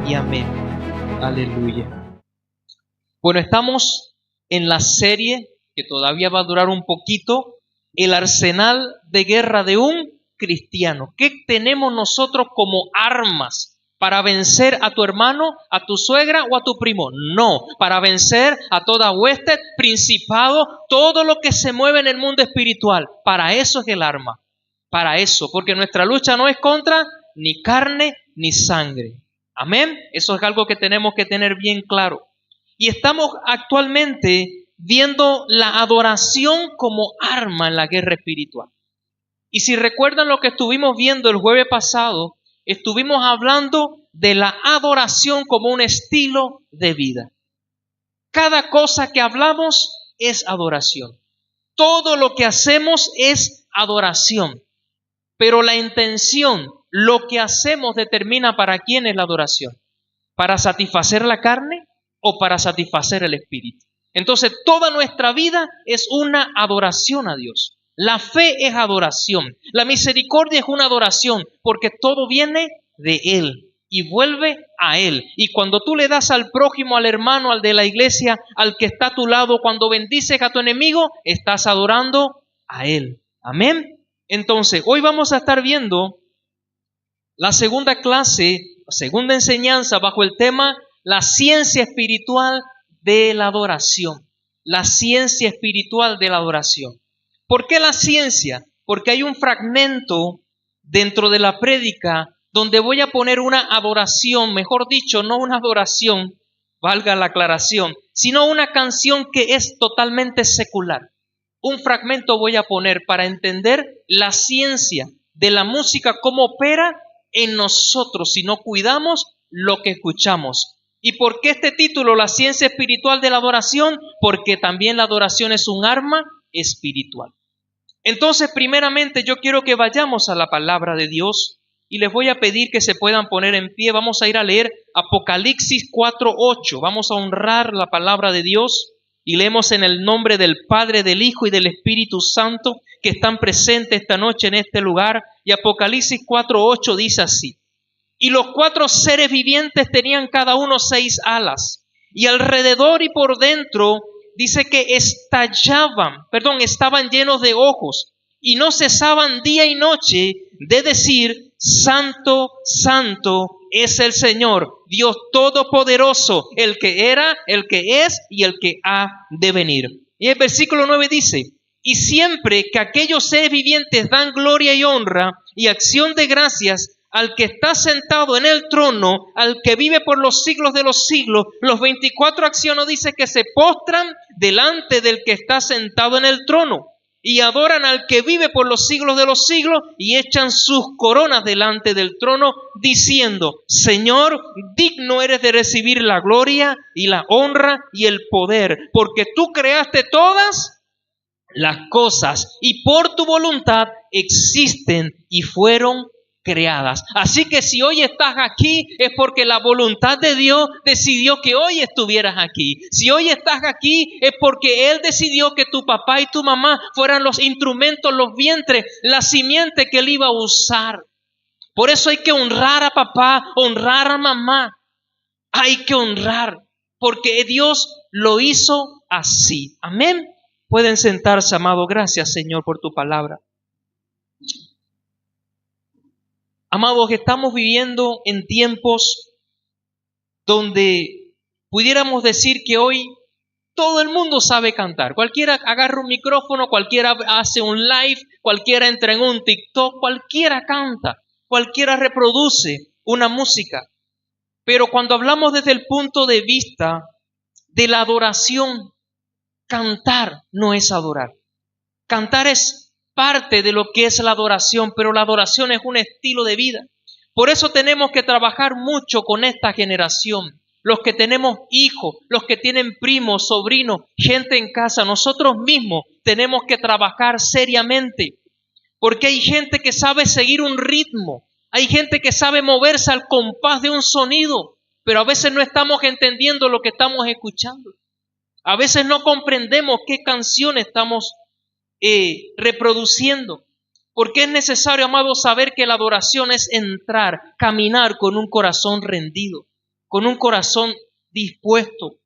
Y amén. Aleluya. Bueno, estamos en la serie que todavía va a durar un poquito, el arsenal de guerra de un cristiano. ¿Qué tenemos nosotros como armas para vencer a tu hermano, a tu suegra o a tu primo? No, para vencer a toda hueste, principado, todo lo que se mueve en el mundo espiritual. Para eso es el arma. Para eso, porque nuestra lucha no es contra ni carne ni sangre. Amén. Eso es algo que tenemos que tener bien claro. Y estamos actualmente viendo la adoración como arma en la guerra espiritual. Y si recuerdan lo que estuvimos viendo el jueves pasado, estuvimos hablando de la adoración como un estilo de vida. Cada cosa que hablamos es adoración. Todo lo que hacemos es adoración. Pero la intención, lo que hacemos determina para quién es la adoración. ¿Para satisfacer la carne o para satisfacer el espíritu? Entonces, toda nuestra vida es una adoración a Dios. La fe es adoración. La misericordia es una adoración porque todo viene de Él y vuelve a Él. Y cuando tú le das al prójimo, al hermano, al de la iglesia, al que está a tu lado, cuando bendices a tu enemigo, estás adorando a Él. Amén. Entonces, hoy vamos a estar viendo la segunda clase, segunda enseñanza bajo el tema la ciencia espiritual de la adoración. La ciencia espiritual de la adoración. ¿Por qué la ciencia? Porque hay un fragmento dentro de la prédica donde voy a poner una adoración, mejor dicho, no una adoración, valga la aclaración, sino una canción que es totalmente secular. Un fragmento voy a poner para entender la ciencia de la música, cómo opera en nosotros si no cuidamos lo que escuchamos. ¿Y por qué este título, la ciencia espiritual de la adoración? Porque también la adoración es un arma espiritual. Entonces, primeramente, yo quiero que vayamos a la palabra de Dios y les voy a pedir que se puedan poner en pie. Vamos a ir a leer Apocalipsis 4:8. Vamos a honrar la palabra de Dios y leemos en el nombre del Padre, del Hijo y del Espíritu Santo que están presentes esta noche en este lugar. Y Apocalipsis 4:8 dice así: y los 4 seres vivientes tenían cada uno 6 alas, y alrededor y por dentro dice que estaban llenos de ojos, y no cesaban día y noche de decir: Santo, Santo es el Señor, Dios Todopoderoso, el que era, el que es y el que ha de venir. Y el versículo 9 dice: y siempre que aquellos seres vivientes dan gloria y honra y acción de gracias al que está sentado en el trono, al que vive por los siglos de los siglos, los 24 ancianos dice que se postran delante del que está sentado en el trono y adoran al que vive por los siglos de los siglos y echan sus coronas delante del trono diciendo: Señor, digno eres de recibir la gloria y la honra y el poder, porque tú creaste todas las cosas y por tu voluntad existen y fueron creadas. Así que si hoy estás aquí es porque la voluntad de Dios decidió que hoy estuvieras aquí. Si hoy estás aquí es porque Él decidió que tu papá y tu mamá fueran los instrumentos, los vientres, la simiente que Él iba a usar. Por eso hay que honrar a papá, honrar a mamá. Hay que honrar porque Dios lo hizo así. Amén. Pueden sentarse, amado. Gracias, Señor, por tu palabra. Amados, estamos viviendo en tiempos donde pudiéramos decir que hoy todo el mundo sabe cantar. Cualquiera agarra un micrófono, cualquiera hace un live, cualquiera entra en un TikTok, cualquiera canta, cualquiera reproduce una música. Pero cuando hablamos desde el punto de vista de la adoración, cantar no es adorar. Cantar es parte de lo que es la adoración, pero la adoración es un estilo de vida. Por eso tenemos que trabajar mucho con esta generación. Los que tenemos hijos, los que tienen primos, sobrinos, gente en casa, nosotros mismos tenemos que trabajar seriamente. Porque hay gente que sabe seguir un ritmo, hay gente que sabe moverse al compás de un sonido, pero a veces no estamos entendiendo lo que estamos escuchando. A veces no comprendemos qué canción estamos reproduciendo. Porque es necesario, amados, saber que la adoración es entrar, caminar con un corazón rendido, con un corazón dispuesto.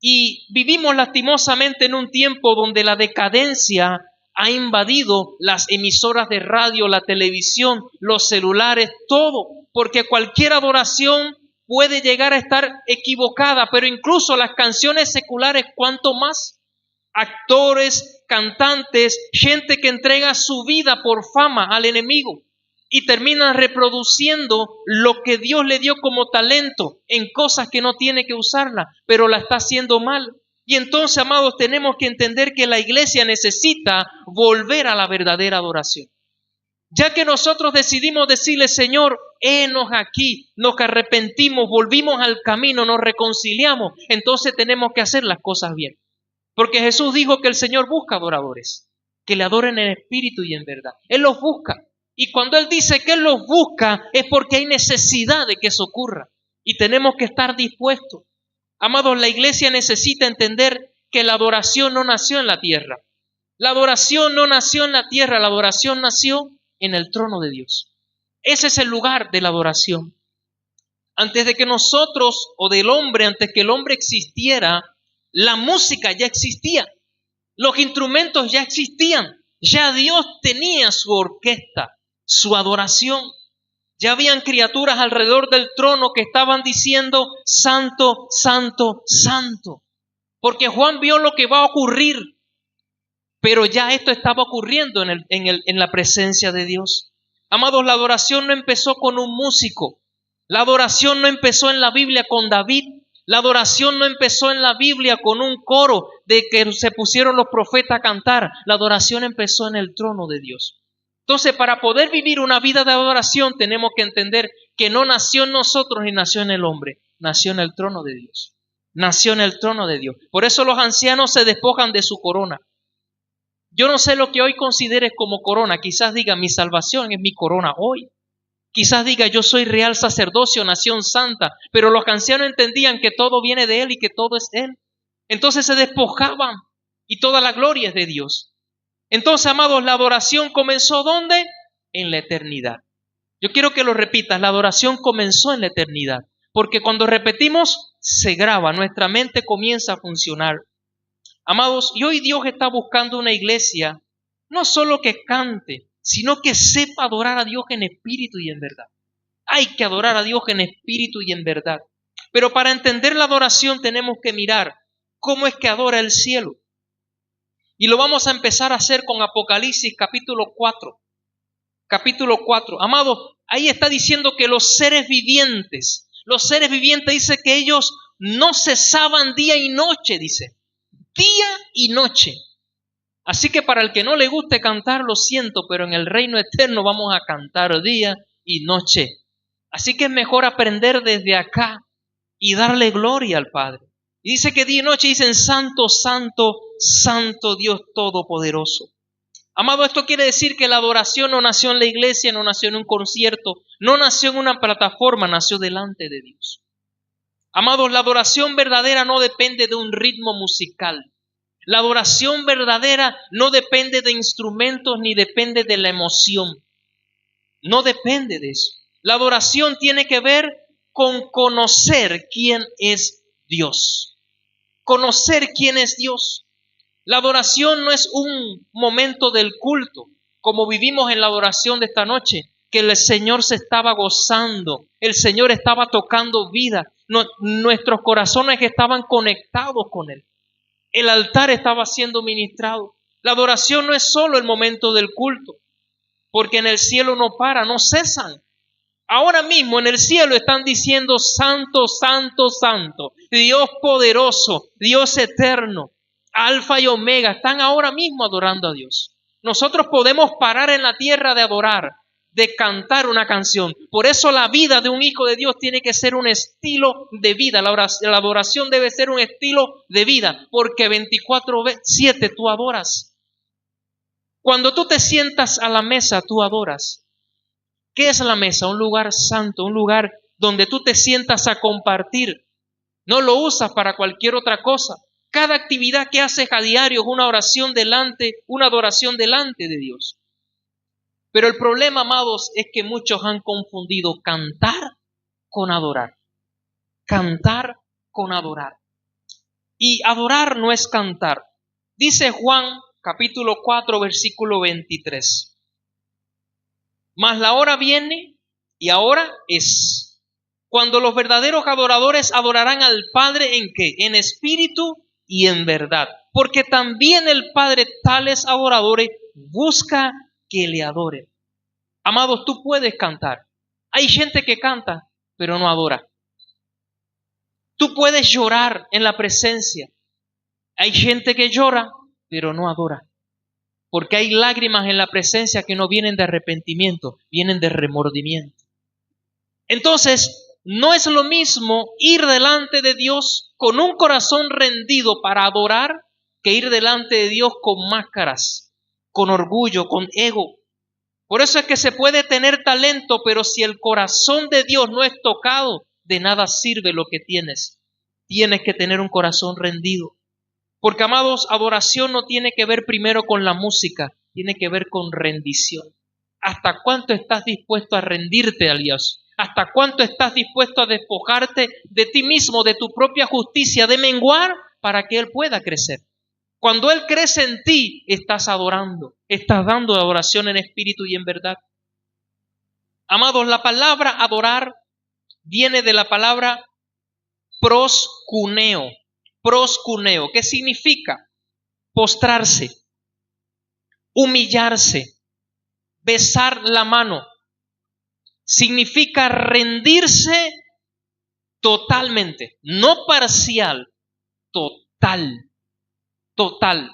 Y vivimos lastimosamente en un tiempo donde la decadencia ha invadido las emisoras de radio, la televisión, los celulares, todo, porque cualquier adoración puede llegar a estar equivocada, pero incluso las canciones seculares, ¿cuánto más? Actores, cantantes, gente que entrega su vida por fama al enemigo y terminan reproduciendo lo que Dios le dio como talento en cosas que no tiene que usarla, pero la está haciendo mal. Y entonces, amados, tenemos que entender que la iglesia necesita volver a la verdadera adoración. Ya que nosotros decidimos decirle, Señor, henos aquí, nos arrepentimos, volvimos al camino, nos reconciliamos, entonces tenemos que hacer las cosas bien. Porque Jesús dijo que el Señor busca adoradores, que le adoren en espíritu y en verdad. Él los busca. Y cuando Él dice que Él los busca, es porque hay necesidad de que eso ocurra. Y tenemos que estar dispuestos. Amados, la iglesia necesita entender que la adoración no nació en la tierra. La adoración no nació en la tierra, la adoración nació en el trono de Dios. Ese es el lugar de la adoración. Antes de que nosotros, o del hombre, antes que el hombre existiera, la música ya existía, los instrumentos ya existían, ya Dios tenía su orquesta, su adoración. Ya habían criaturas alrededor del trono que estaban diciendo, Santo, Santo, Santo. Porque Juan vio lo que va a ocurrir, pero ya esto estaba ocurriendo en la presencia de Dios. Amados, la adoración no empezó con un músico, la adoración no empezó en la Biblia con David, la adoración no empezó en la Biblia con un coro de que se pusieron los profetas a cantar. La adoración empezó en el trono de Dios. Entonces, para poder vivir una vida de adoración, tenemos que entender que no nació en nosotros ni nació en el hombre. Nació en el trono de Dios. Nació en el trono de Dios. Por eso los ancianos se despojan de su corona. Yo no sé lo que hoy consideres como corona. Quizás diga, mi salvación es mi corona hoy. Quizás diga, yo soy real sacerdocio, nación santa, pero los ancianos entendían que todo viene de Él y que todo es Él. Entonces se despojaban y toda la gloria es de Dios. Entonces, amados, la adoración comenzó ¿dónde? En la eternidad. Yo quiero que lo repitas, la adoración comenzó en la eternidad, porque cuando repetimos, se graba, nuestra mente comienza a funcionar. Amados, y hoy Dios está buscando una iglesia, no solo que cante, sino que sepa adorar a Dios en espíritu y en verdad. Hay que adorar a Dios en espíritu y en verdad. Pero para entender la adoración tenemos que mirar cómo es que adora el cielo. Y lo vamos a empezar a hacer con Apocalipsis capítulo 4. Capítulo 4. Amados, ahí está diciendo que los seres vivientes dice que ellos no cesaban día y noche, dice. Día y noche. Así que para el que no le guste cantar, lo siento, pero en el reino eterno vamos a cantar día y noche. Así que es mejor aprender desde acá y darle gloria al Padre. Y dice que día y noche dicen Santo, Santo, Santo Dios Todopoderoso. Amado, esto quiere decir que la adoración no nació en la iglesia, no nació en un concierto, no nació en una plataforma, nació delante de Dios. Amados, la adoración verdadera no depende de un ritmo musical. La adoración verdadera no depende de instrumentos ni depende de la emoción. No depende de eso. La adoración tiene que ver con conocer quién es Dios. Conocer quién es Dios. La adoración no es un momento del culto, como vivimos en la adoración de esta noche, que el Señor se estaba gozando, el Señor estaba tocando vida, nuestros corazones estaban conectados con Él. El altar estaba siendo ministrado. La adoración no es solo el momento del culto, porque en el cielo no para, no cesan. Ahora mismo en el cielo están diciendo Santo, Santo, Santo, Dios poderoso, Dios eterno, Alfa y Omega. Están ahora mismo adorando a Dios. Nosotros podemos parar en la tierra de adorar, de cantar una canción. Por eso la vida de un hijo de Dios tiene que ser un estilo de vida. La adoración debe ser un estilo de vida, porque 24/7 tú adoras. Cuando tú te sientas a la mesa, tú adoras. ¿Qué es la mesa? Un lugar santo, un lugar donde tú te sientas a compartir. No lo usas para cualquier otra cosa. Cada actividad que haces a diario es una adoración delante de Dios. Pero el problema, amados, es que muchos han confundido cantar con adorar. Cantar con adorar. Y adorar no es cantar. Dice Juan capítulo 4, versículo 23. Mas la hora viene y ahora es, cuando los verdaderos adoradores adorarán al Padre ¿en qué? En espíritu y en verdad. Porque también el Padre tales adoradores busca que le adoren. Amados, tú puedes cantar. Hay gente que canta, pero no adora. Tú puedes llorar en la presencia. Hay gente que llora, pero no adora. Porque hay lágrimas en la presencia que no vienen de arrepentimiento, vienen de remordimiento. Entonces, no es lo mismo ir delante de Dios con un corazón rendido para adorar que ir delante de Dios con máscaras, con orgullo, con ego. Por eso es que se puede tener talento, pero si el corazón de Dios no es tocado, de nada sirve lo que tienes. Tienes que tener un corazón rendido. Porque, amados, adoración no tiene que ver primero con la música, tiene que ver con rendición. ¿Hasta cuánto estás dispuesto a rendirte a Dios? ¿Hasta cuánto estás dispuesto a despojarte de ti mismo, de tu propia justicia, de menguar para que Él pueda crecer? Cuando Él crece en ti, estás adorando, estás dando adoración en espíritu y en verdad. Amados, la palabra adorar viene de la palabra proskuneo. Proskuneo, ¿qué significa? Postrarse, humillarse, besar la mano. Significa rendirse totalmente, no parcial, total. Total.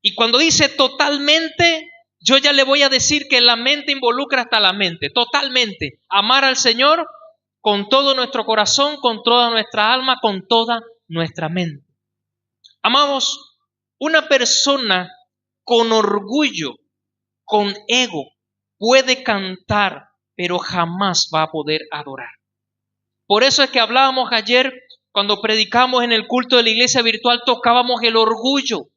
Y cuando dice totalmente, yo ya le voy a decir que la mente involucra hasta la mente. Totalmente. Amar al Señor con todo nuestro corazón, con toda nuestra alma, con toda nuestra mente. Amados, una persona con orgullo, con ego, puede cantar, pero jamás va a poder adorar. Por eso es que hablábamos ayer, cuando predicamos en el culto de la iglesia virtual, tocábamos el orgullo,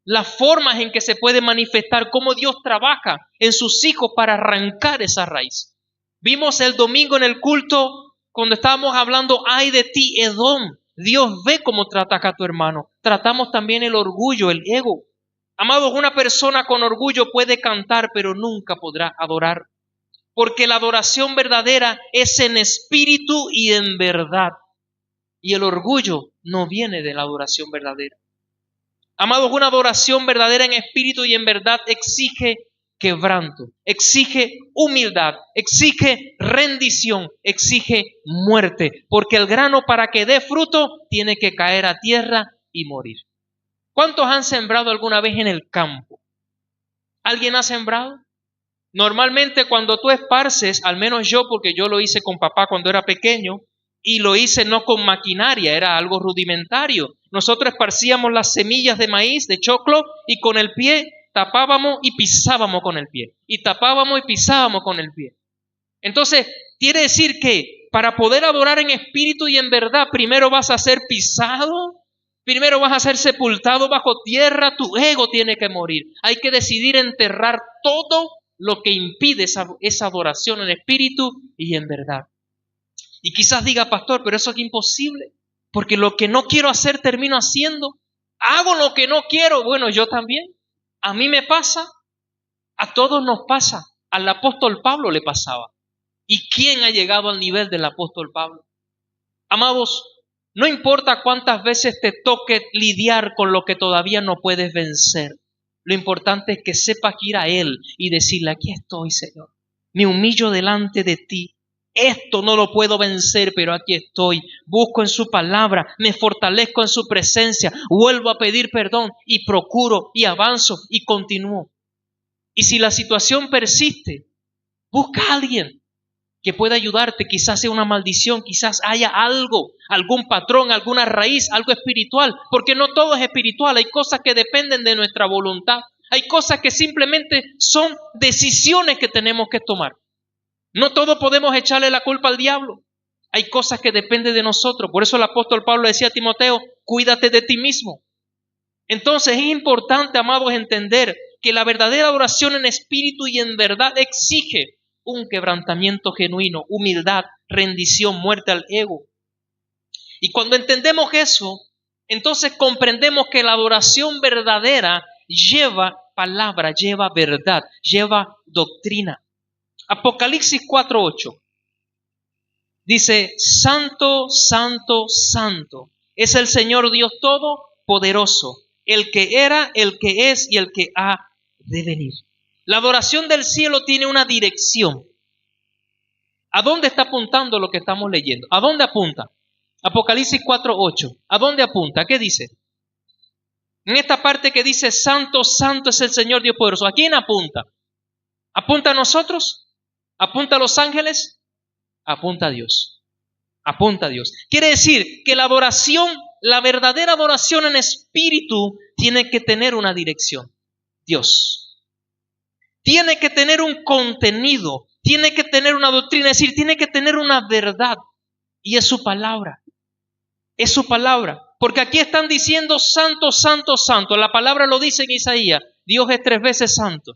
las formas en que se puede manifestar, cómo Dios trabaja en sus hijos para arrancar esa raíz. Vimos el domingo en el culto, cuando estábamos hablando, ay de ti, Edom, Dios ve cómo tratas a tu hermano. Tratamos también el orgullo, el ego. Amados, una persona con orgullo puede cantar, pero nunca podrá adorar. Porque la adoración verdadera es en espíritu y en verdad. Y el orgullo no viene de la adoración verdadera. Amados, una adoración verdadera en espíritu y en verdad exige quebranto, exige humildad, exige rendición, exige muerte. Porque el grano para que dé fruto tiene que caer a tierra y morir. ¿Cuántos han sembrado alguna vez en el campo? ¿Alguien ha sembrado? Normalmente cuando tú esparces, al menos yo, porque yo lo hice con papá cuando era pequeño, y lo hice no con maquinaria, era algo rudimentario. Nosotros esparcíamos las semillas de maíz, de choclo, y con el pie tapábamos y pisábamos con el pie. Y tapábamos y pisábamos con el pie. Entonces, quiere decir que para poder adorar en espíritu y en verdad, primero vas a ser pisado, primero vas a ser sepultado bajo tierra, tu ego tiene que morir. Hay que decidir enterrar todo lo que impide esa adoración en espíritu y en verdad. Y quizás diga, pastor, pero eso es imposible, porque lo que no quiero hacer termino haciendo. Hago lo que no quiero. Bueno, yo también. A mí me pasa, a todos nos pasa. Al apóstol Pablo le pasaba. ¿Y quién ha llegado al nivel del apóstol Pablo? Amados, no importa cuántas veces te toque lidiar con lo que todavía no puedes vencer. Lo importante es que sepas ir a Él y decirle, aquí estoy, Señor. Me humillo delante de ti. Esto no lo puedo vencer, pero aquí estoy. Busco en su palabra, me fortalezco en su presencia, vuelvo a pedir perdón y procuro y avanzo y continúo. Y si la situación persiste, busca a alguien que pueda ayudarte. Quizás sea una maldición, quizás haya algo, algún patrón, alguna raíz, algo espiritual, porque no todo es espiritual. Hay cosas que dependen de nuestra voluntad. Hay cosas que simplemente son decisiones que tenemos que tomar. No todo podemos echarle la culpa al diablo. Hay cosas que dependen de nosotros. Por eso el apóstol Pablo decía a Timoteo, cuídate de ti mismo. Entonces es importante, amados, entender que la verdadera adoración en espíritu y en verdad exige un quebrantamiento genuino, humildad, rendición, muerte al ego. Y cuando entendemos eso, entonces comprendemos que la adoración verdadera lleva palabra, lleva verdad, lleva doctrina. Apocalipsis 4:8 dice: Santo, santo, santo es el Señor Dios Todopoderoso, el que era, el que es y el que ha de venir. La adoración del cielo tiene una dirección. ¿A dónde está apuntando lo que estamos leyendo? ¿A dónde apunta? Apocalipsis 4:8. ¿A dónde apunta? ¿Qué dice? En esta parte que dice Santo, santo es el Señor Dios poderoso. ¿A quién apunta? ¿Apunta a nosotros? ¿Apunta a los ángeles? Apunta a Dios. Apunta a Dios. Quiere decir que la adoración, la verdadera adoración en espíritu, tiene que tener una dirección. Dios. Tiene que tener un contenido. Tiene que tener una doctrina. Es decir, tiene que tener una verdad. Y es su palabra. Es su palabra. Porque aquí están diciendo santo, santo, santo. La palabra lo dice en Isaías. Dios es 3 veces santo.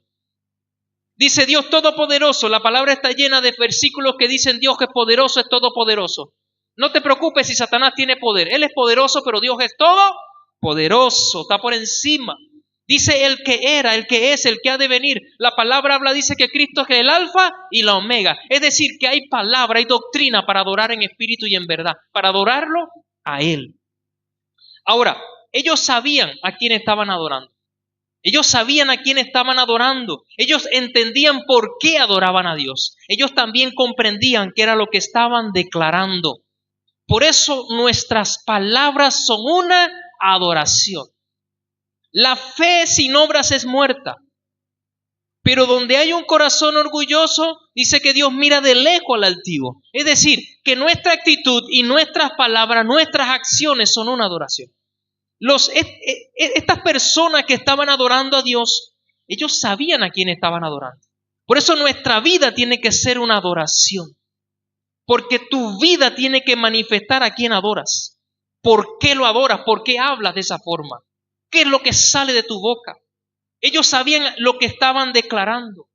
Dice Dios todopoderoso. La palabra está llena de versículos que dicen Dios que es poderoso, es todopoderoso. No te preocupes si Satanás tiene poder. Él es poderoso, pero Dios es todopoderoso. Está por encima. Dice el que era, el que es, el que ha de venir. La palabra habla, dice que Cristo es el alfa y la omega. Es decir, que hay palabra, hay doctrina para adorar en espíritu y en verdad. Para adorarlo a Él. Ahora, ellos sabían a quién estaban adorando. Ellos sabían a quién estaban adorando. Ellos entendían por qué adoraban a Dios. Ellos también comprendían qué era lo que estaban declarando. Por eso nuestras palabras son una adoración. La fe sin obras es muerta. Pero donde hay un corazón orgulloso, dice que Dios mira de lejos al altivo. Es decir, que nuestra actitud y nuestras palabras, nuestras acciones son una adoración. Estas personas que estaban adorando a Dios, ellos sabían a quién estaban adorando. Por eso nuestra vida tiene que ser una adoración. Porque tu vida tiene que manifestar a quién adoras. ¿Por qué lo adoras? ¿Por qué hablas de esa forma? ¿Qué es lo que sale de tu boca? Ellos sabían lo que estaban declarando.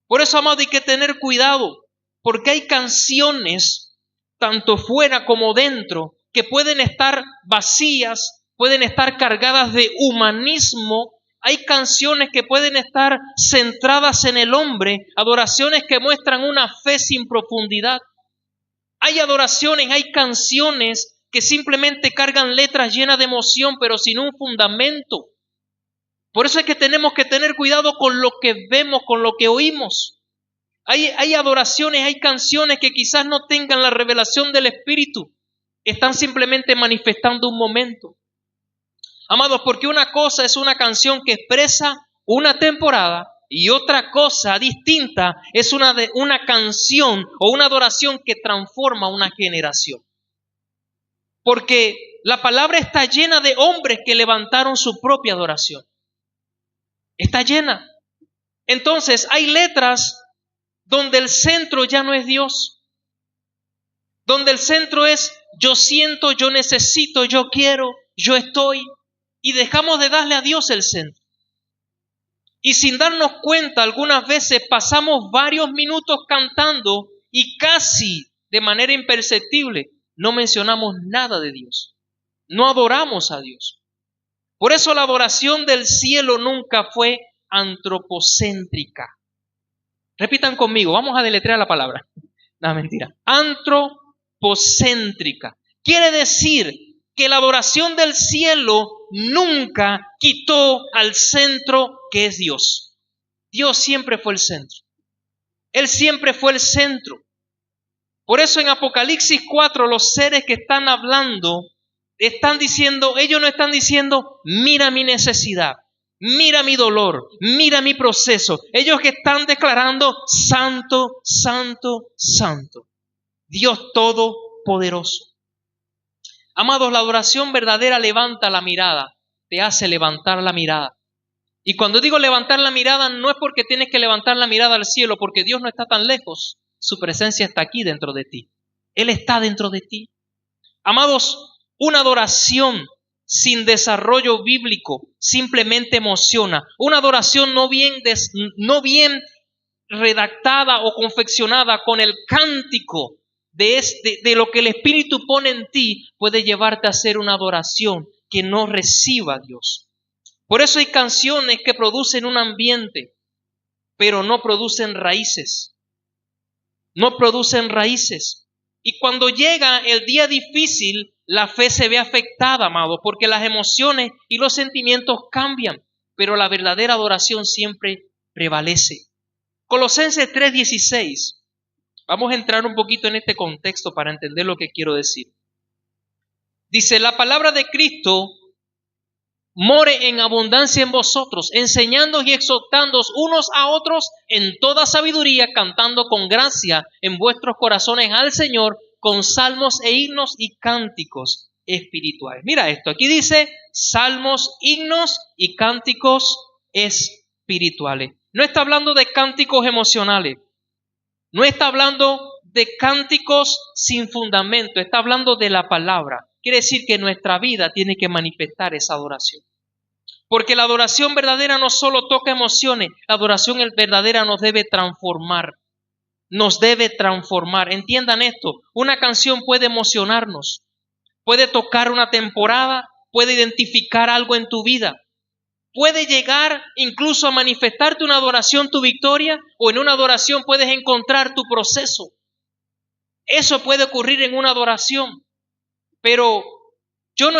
Por eso, amado, hay que tener cuidado. Porque hay canciones, tanto fuera como dentro, que pueden estar vacías, pueden estar cargadas de humanismo. Hay canciones que pueden estar centradas en el hombre, adoraciones que muestran una fe sin profundidad. Hay adoraciones, hay canciones que simplemente cargan letras llenas de emoción, pero sin un fundamento. Por eso es que tenemos que tener cuidado con lo que vemos, con lo que oímos. Hay adoraciones, hay canciones que quizás no tengan la revelación del Espíritu. Están simplemente manifestando un momento. Amados, porque una cosa es una canción que expresa una temporada y otra cosa distinta es una canción o una adoración que transforma una generación. Porque la palabra está llena de hombres que levantaron su propia adoración. Está llena. Entonces hay letras donde el centro ya no es Dios. Donde el centro es yo siento, yo necesito, yo quiero, yo estoy. Y dejamos de darle a Dios el centro. Y sin darnos cuenta, algunas veces pasamos varios minutos cantando y casi de manera imperceptible no mencionamos nada de Dios. No adoramos a Dios. Por eso la adoración del cielo nunca fue antropocéntrica. Repitan conmigo, vamos a deletrear la palabra. No, mentira. Antropocéntrica. Quiere decir que la adoración del cielo nunca quitó al centro que es Dios. Dios siempre fue el centro. Él siempre fue el centro. Por eso en Apocalipsis 4 los seres que están hablando están diciendo, ellos no están diciendo, mira mi necesidad, mira mi dolor, mira mi proceso. Ellos que están declarando, santo, santo, santo. Dios todopoderoso. Amados, la adoración verdadera levanta la mirada, te hace levantar la mirada. Y cuando digo levantar la mirada, no es porque tienes que levantar la mirada al cielo, porque Dios no está tan lejos. Su presencia está aquí dentro de ti. Él está dentro de ti. Amados, una adoración sin desarrollo bíblico, simplemente emociona. Una adoración no bien redactada o confeccionada con el cántico de lo que el Espíritu pone en ti, puede llevarte a hacer una adoración que no reciba a Dios. Por eso hay canciones que producen un ambiente, pero no producen raíces. No producen raíces. Y cuando llega el día difícil, la fe se ve afectada, amado, porque las emociones y los sentimientos cambian, pero la verdadera adoración siempre prevalece. Colosenses 3:16. Vamos a entrar un poquito en este contexto para entender lo que quiero decir. Dice, la palabra de Cristo more en abundancia en vosotros, enseñándoos y exhortándoos unos a otros en toda sabiduría, cantando con gracia en vuestros corazones al Señor, con salmos e himnos y cánticos espirituales. Mira esto, aquí dice salmos, himnos y cánticos espirituales. No está hablando de cánticos emocionales, no está hablando de cánticos sin fundamento, está hablando de la palabra. Quiere decir que nuestra vida tiene que manifestar esa adoración. Porque la adoración verdadera no solo toca emociones, la adoración verdadera nos debe transformar. Nos debe transformar. Entiendan esto, una canción puede emocionarnos, puede tocar una temporada, puede identificar algo en tu vida, puede llegar incluso a manifestarte una adoración tu victoria, o en una adoración puedes encontrar tu proceso. Eso puede ocurrir en una adoración, pero yo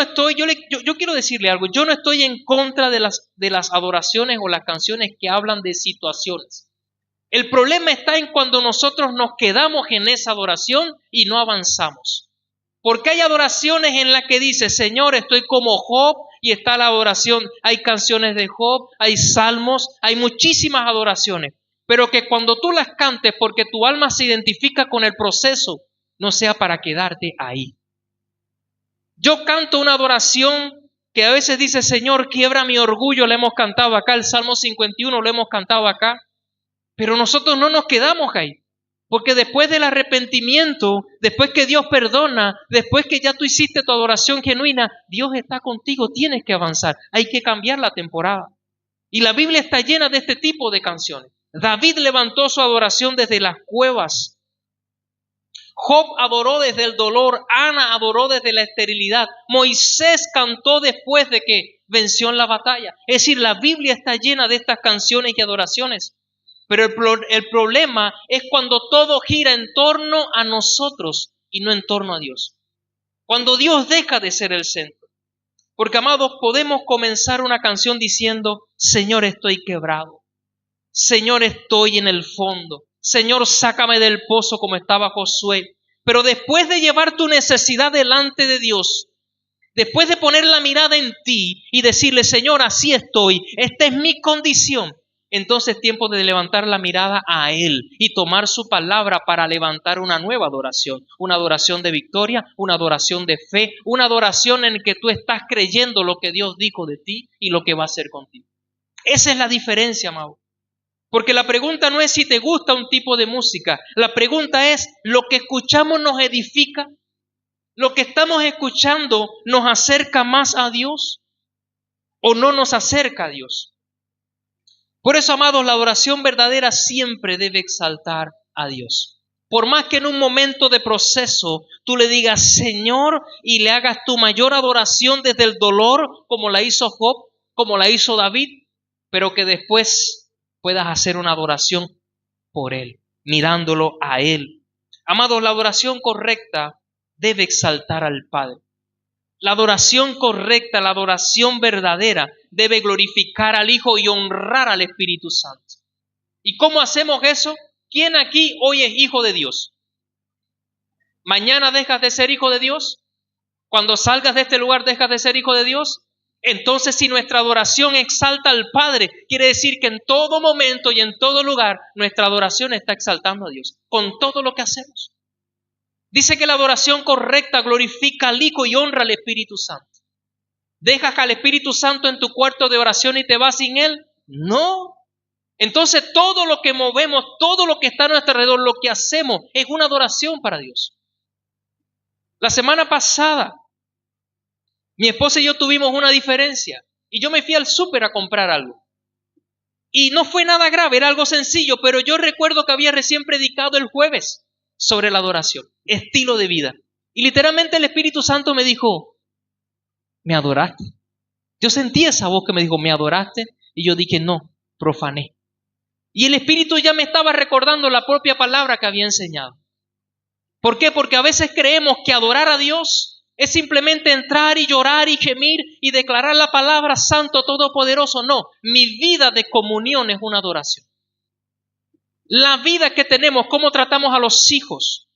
quiero decirle algo, yo no estoy en contra de las adoraciones o las canciones que hablan de situaciones. El problema está en cuando nosotros nos quedamos en esa adoración y no avanzamos. Porque hay adoraciones en las que dice, Señor, estoy como Job, y está la adoración. Hay canciones de Job, hay salmos, hay muchísimas adoraciones. Pero que cuando tú las cantes porque tu alma se identifica con el proceso, no sea para quedarte ahí. Yo canto una adoración que a veces dice, Señor, quiebra mi orgullo, le hemos cantado acá, el Salmo 51 lo hemos cantado acá, pero nosotros no nos quedamos ahí, porque después del arrepentimiento, después que Dios perdona, después que ya tú hiciste tu adoración genuina, Dios está contigo, tienes que avanzar, hay que cambiar la temporada. Y la Biblia está llena de este tipo de canciones. David levantó su adoración desde las cuevas. Job adoró desde el dolor, Ana adoró desde la esterilidad, Moisés cantó después de que venció en la batalla. Es decir, la Biblia está llena de estas canciones y adoraciones. Pero el problema es cuando todo gira en torno a nosotros y no en torno a Dios. Cuando Dios deja de ser el centro. Porque, amados, podemos comenzar una canción diciendo, Señor, estoy quebrado. Señor, estoy en el fondo. Señor, sácame del pozo como estaba Josué. Pero después de llevar tu necesidad delante de Dios, después de poner la mirada en ti y decirle, Señor, así estoy, esta es mi condición, entonces es tiempo de levantar la mirada a Él y tomar su palabra para levantar una nueva adoración. Una adoración de victoria, una adoración de fe, una adoración en que tú estás creyendo lo que Dios dijo de ti y lo que va a hacer contigo. Esa es la diferencia, amado. Porque la pregunta no es si te gusta un tipo de música. La pregunta es, ¿lo que escuchamos nos edifica? ¿Lo que estamos escuchando nos acerca más a Dios o no nos acerca a Dios? Por eso, amados, la adoración verdadera siempre debe exaltar a Dios. Por más que en un momento de proceso tú le digas Señor y le hagas tu mayor adoración desde el dolor, como la hizo Job, como la hizo David, pero que después puedas hacer una adoración por Él, mirándolo a Él. Amados, la adoración correcta debe exaltar al Padre. La adoración correcta, la adoración verdadera, debe glorificar al Hijo y honrar al Espíritu Santo. ¿Y cómo hacemos eso? ¿Quién aquí hoy es hijo de Dios? ¿Mañana dejas de ser hijo de Dios? ¿Cuando salgas de este lugar dejas de ser hijo de Dios? Entonces, si nuestra adoración exalta al Padre, quiere decir que en todo momento y en todo lugar nuestra adoración está exaltando a Dios, con todo lo que hacemos. Dice que la adoración correcta glorifica al Hijo y honra al Espíritu Santo. ¿Dejas al Espíritu Santo en tu cuarto de oración y te vas sin Él? No. Entonces todo lo que movemos, todo lo que está a nuestro alrededor, lo que hacemos es una adoración para Dios. La semana pasada Mi esposa y yo tuvimos una diferencia y yo me fui al súper a comprar algo. Y no fue nada grave, era algo sencillo, pero yo recuerdo que había recién predicado el jueves sobre la adoración, estilo de vida. Y literalmente el Espíritu Santo me dijo, ¿me adoraste? Yo sentí esa voz que me dijo, ¿me adoraste? Y yo dije, no, profané. Y el Espíritu ya me estaba recordando la propia palabra que había enseñado. ¿Por qué? Porque a veces creemos que adorar a Dios es simplemente entrar y llorar y gemir y declarar la palabra Santo Todopoderoso. No, mi vida de comunión es una adoración. La vida que tenemos, cómo tratamos a los hijos,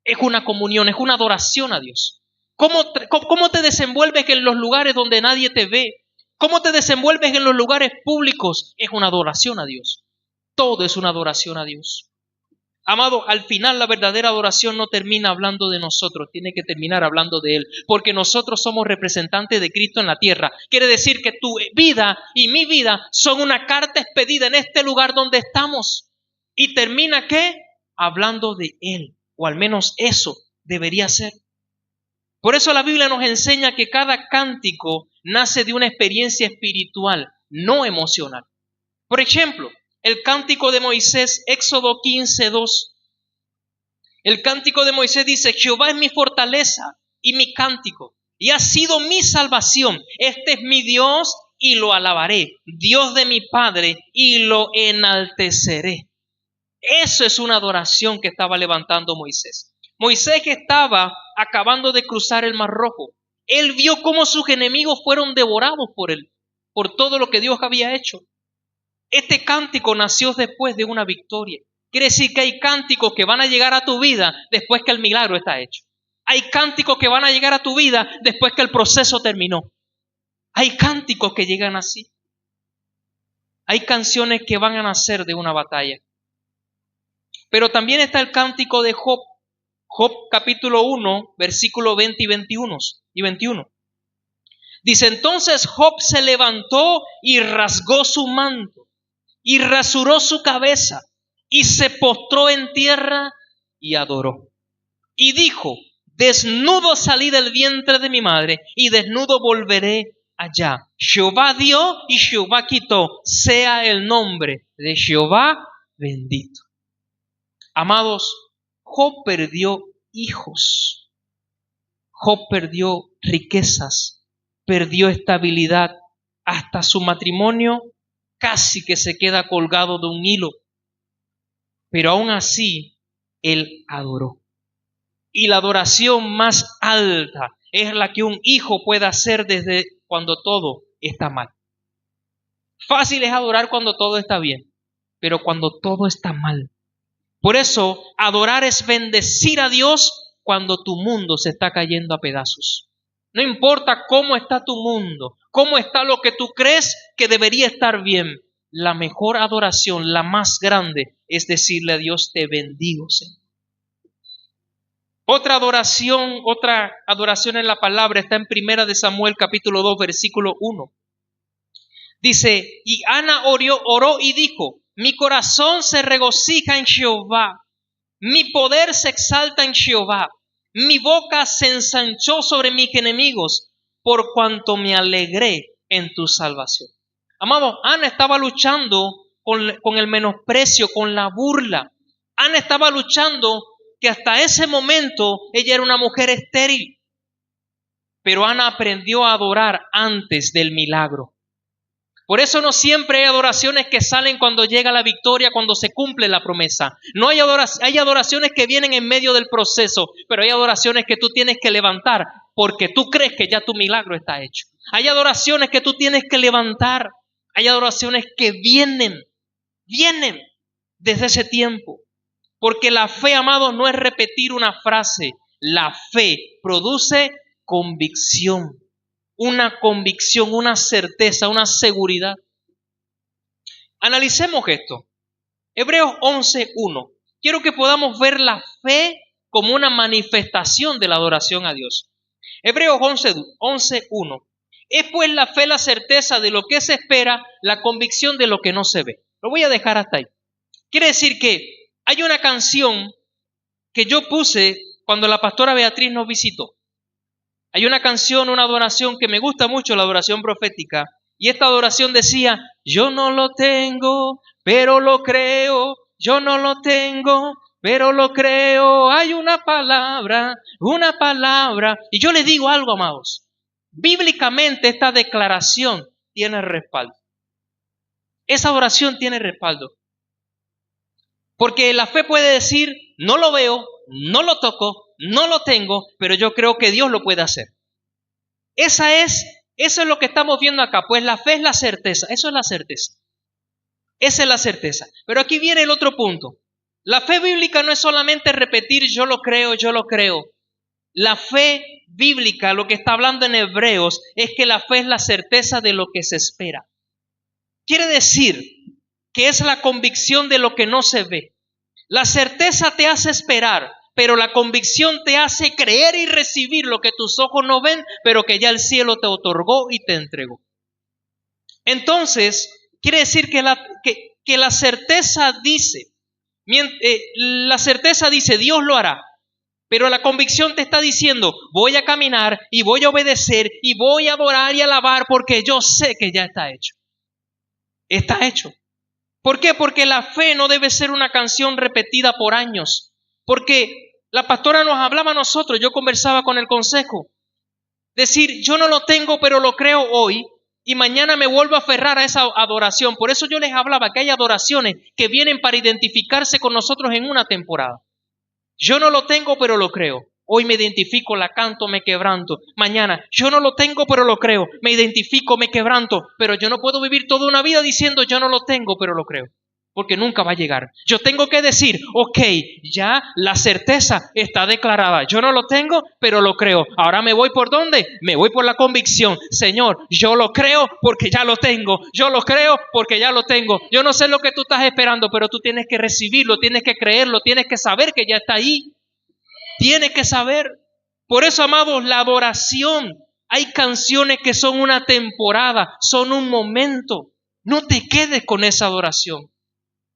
es una comunión, es una adoración a Dios. ¿Cómo te desenvuelves en los lugares donde nadie te ve? ¿Cómo te desenvuelves en los lugares públicos? Es una adoración a Dios. Todo es una adoración a Dios. Amado, al final la verdadera adoración no termina hablando de nosotros, tiene que terminar hablando de Él, porque nosotros somos representantes de Cristo en la tierra. Quiere decir que tu vida y mi vida son una carta expedida en este lugar donde estamos. ¿Y termina qué? Hablando de Él, o al menos eso debería ser. Por eso la Biblia nos enseña que cada cántico nace de una experiencia espiritual, no emocional. Por ejemplo, el cántico de Moisés, Éxodo 15:2. El cántico de Moisés dice, Jehová es mi fortaleza y mi cántico, y ha sido mi salvación. Este es mi Dios y lo alabaré, Dios de mi Padre, y lo enalteceré. Eso es una adoración que estaba levantando Moisés. Moisés que estaba acabando de cruzar el Mar Rojo. Él vio cómo sus enemigos fueron devorados por él, por todo lo que Dios había hecho. Este cántico nació después de una victoria. Quiere decir que hay cánticos que van a llegar a tu vida después que el milagro está hecho. Hay cánticos que van a llegar a tu vida después que el proceso terminó. Hay cánticos que llegan así. Hay canciones que van a nacer de una batalla. Pero también está el cántico de Job. Job capítulo 1, versículo 20 y 21. Dice, entonces Job se levantó y rasgó su manto y rasuró su cabeza y se postró en tierra y adoró. Y dijo, desnudo salí del vientre de mi madre y desnudo volveré allá. Jehová dio y Jehová quitó. Sea el nombre de Jehová bendito. Amados, Job perdió hijos. Job perdió riquezas, perdió estabilidad. Hasta su matrimonio casi que se queda colgado de un hilo. Pero aún así, él adoró. Y la adoración más alta es la que un hijo puede hacer desde cuando todo está mal. Fácil es adorar cuando todo está bien, pero cuando todo está mal. Por eso, adorar es bendecir a Dios cuando tu mundo se está cayendo a pedazos. No importa cómo está tu mundo, cómo está lo que tú crees que debería estar bien. La mejor adoración, la más grande, es decirle a Dios, te bendigo, Señor. Otra adoración en la palabra está en 1 de Samuel capítulo 2, versículo 1. Dice, y Ana oró y dijo, mi corazón se regocija en Jehová, mi poder se exalta en Jehová, mi boca se ensanchó sobre mis enemigos, por cuanto me alegré en tu salvación. Amado, Ana estaba luchando con el menosprecio, con la burla. Ana estaba luchando que hasta ese momento ella era una mujer estéril. Pero Ana aprendió a adorar antes del milagro. Por eso no siempre hay adoraciones que salen cuando llega la victoria, cuando se cumple la promesa. No hay adoraciones que vienen en medio del proceso, pero hay adoraciones que tú tienes que levantar porque tú crees que ya tu milagro está hecho. Hay adoraciones que tú tienes que levantar. Hay adoraciones que vienen desde ese tiempo. Porque la fe, amados, no es repetir una frase. La fe produce convicción. Una convicción, una certeza, una seguridad. Analicemos esto. Hebreos 11:1. Quiero que podamos ver la fe como una manifestación de la adoración a Dios. Hebreos 11:1. Es pues la fe la certeza de lo que se espera, la convicción de lo que no se ve. Lo voy a dejar hasta ahí. Quiere decir que hay una canción que yo puse cuando la pastora Beatriz nos visitó. Hay una canción, una adoración que me gusta mucho, la adoración profética. Y esta adoración decía, yo no lo tengo, pero lo creo. Yo no lo tengo, pero lo creo. Hay una palabra, una palabra. Y yo les digo algo, amados. Bíblicamente esta declaración tiene respaldo. Esa oración tiene respaldo. Porque la fe puede decir, no lo veo, no lo toco, no lo tengo, pero yo creo que Dios lo puede hacer. Eso es lo que estamos viendo acá. Pues la fe es la certeza. Eso es la certeza. Esa es la certeza. Pero aquí viene el otro punto. La fe bíblica no es solamente repetir yo lo creo, yo lo creo. La fe bíblica, lo que está hablando en Hebreos, es que la fe es la certeza de lo que se espera. Quiere decir que es la convicción de lo que no se ve. La certeza te hace esperar, pero la convicción te hace creer y recibir lo que tus ojos no ven, pero que ya el cielo te otorgó y te entregó. Entonces, quiere decir que la certeza dice, Dios lo hará, pero la convicción te está diciendo, voy a caminar y voy a obedecer y voy a adorar y alabar porque yo sé que ya está hecho. Está hecho. ¿Por qué? Porque la fe no debe ser una canción repetida por años. Porque la pastora nos hablaba a nosotros, yo conversaba con el consejo. Decir, yo no lo tengo, pero lo creo hoy y mañana me vuelvo a aferrar a esa adoración. Por eso yo les hablaba que hay adoraciones que vienen para identificarse con nosotros en una temporada. Yo no lo tengo, pero lo creo. Hoy me identifico, la canto, me quebranto. Mañana, yo no lo tengo, pero lo creo. Me identifico, me quebranto. Pero yo no puedo vivir toda una vida diciendo yo no lo tengo, pero lo creo. Porque nunca va a llegar. Yo tengo que decir, ok, ya la certeza está declarada. Yo no lo tengo, pero lo creo. Ahora me voy ¿por dónde? Me voy por la convicción. Señor, yo lo creo porque ya lo tengo. Yo lo creo porque ya lo tengo. Yo no sé lo que tú estás esperando, pero tú tienes que recibirlo, tienes que creerlo, tienes que saber que ya está ahí. Tienes que saber. Por eso, amados, la adoración. Hay canciones que son una temporada, son un momento. No te quedes con esa adoración.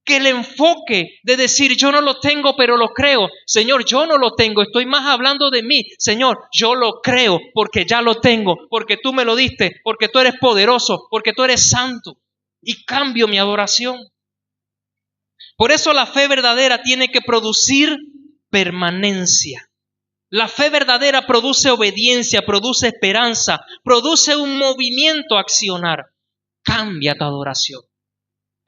Que el enfoque de decir yo no lo tengo pero lo creo. Señor, yo no lo tengo, estoy más hablando de mí. Señor, yo lo creo porque ya lo tengo, porque tú me lo diste, porque tú eres poderoso, porque tú eres santo. Y cambio mi adoración. Por eso la fe verdadera tiene que producir permanencia. La fe verdadera produce obediencia, produce esperanza, produce un movimiento a accionar. Cambia tu adoración.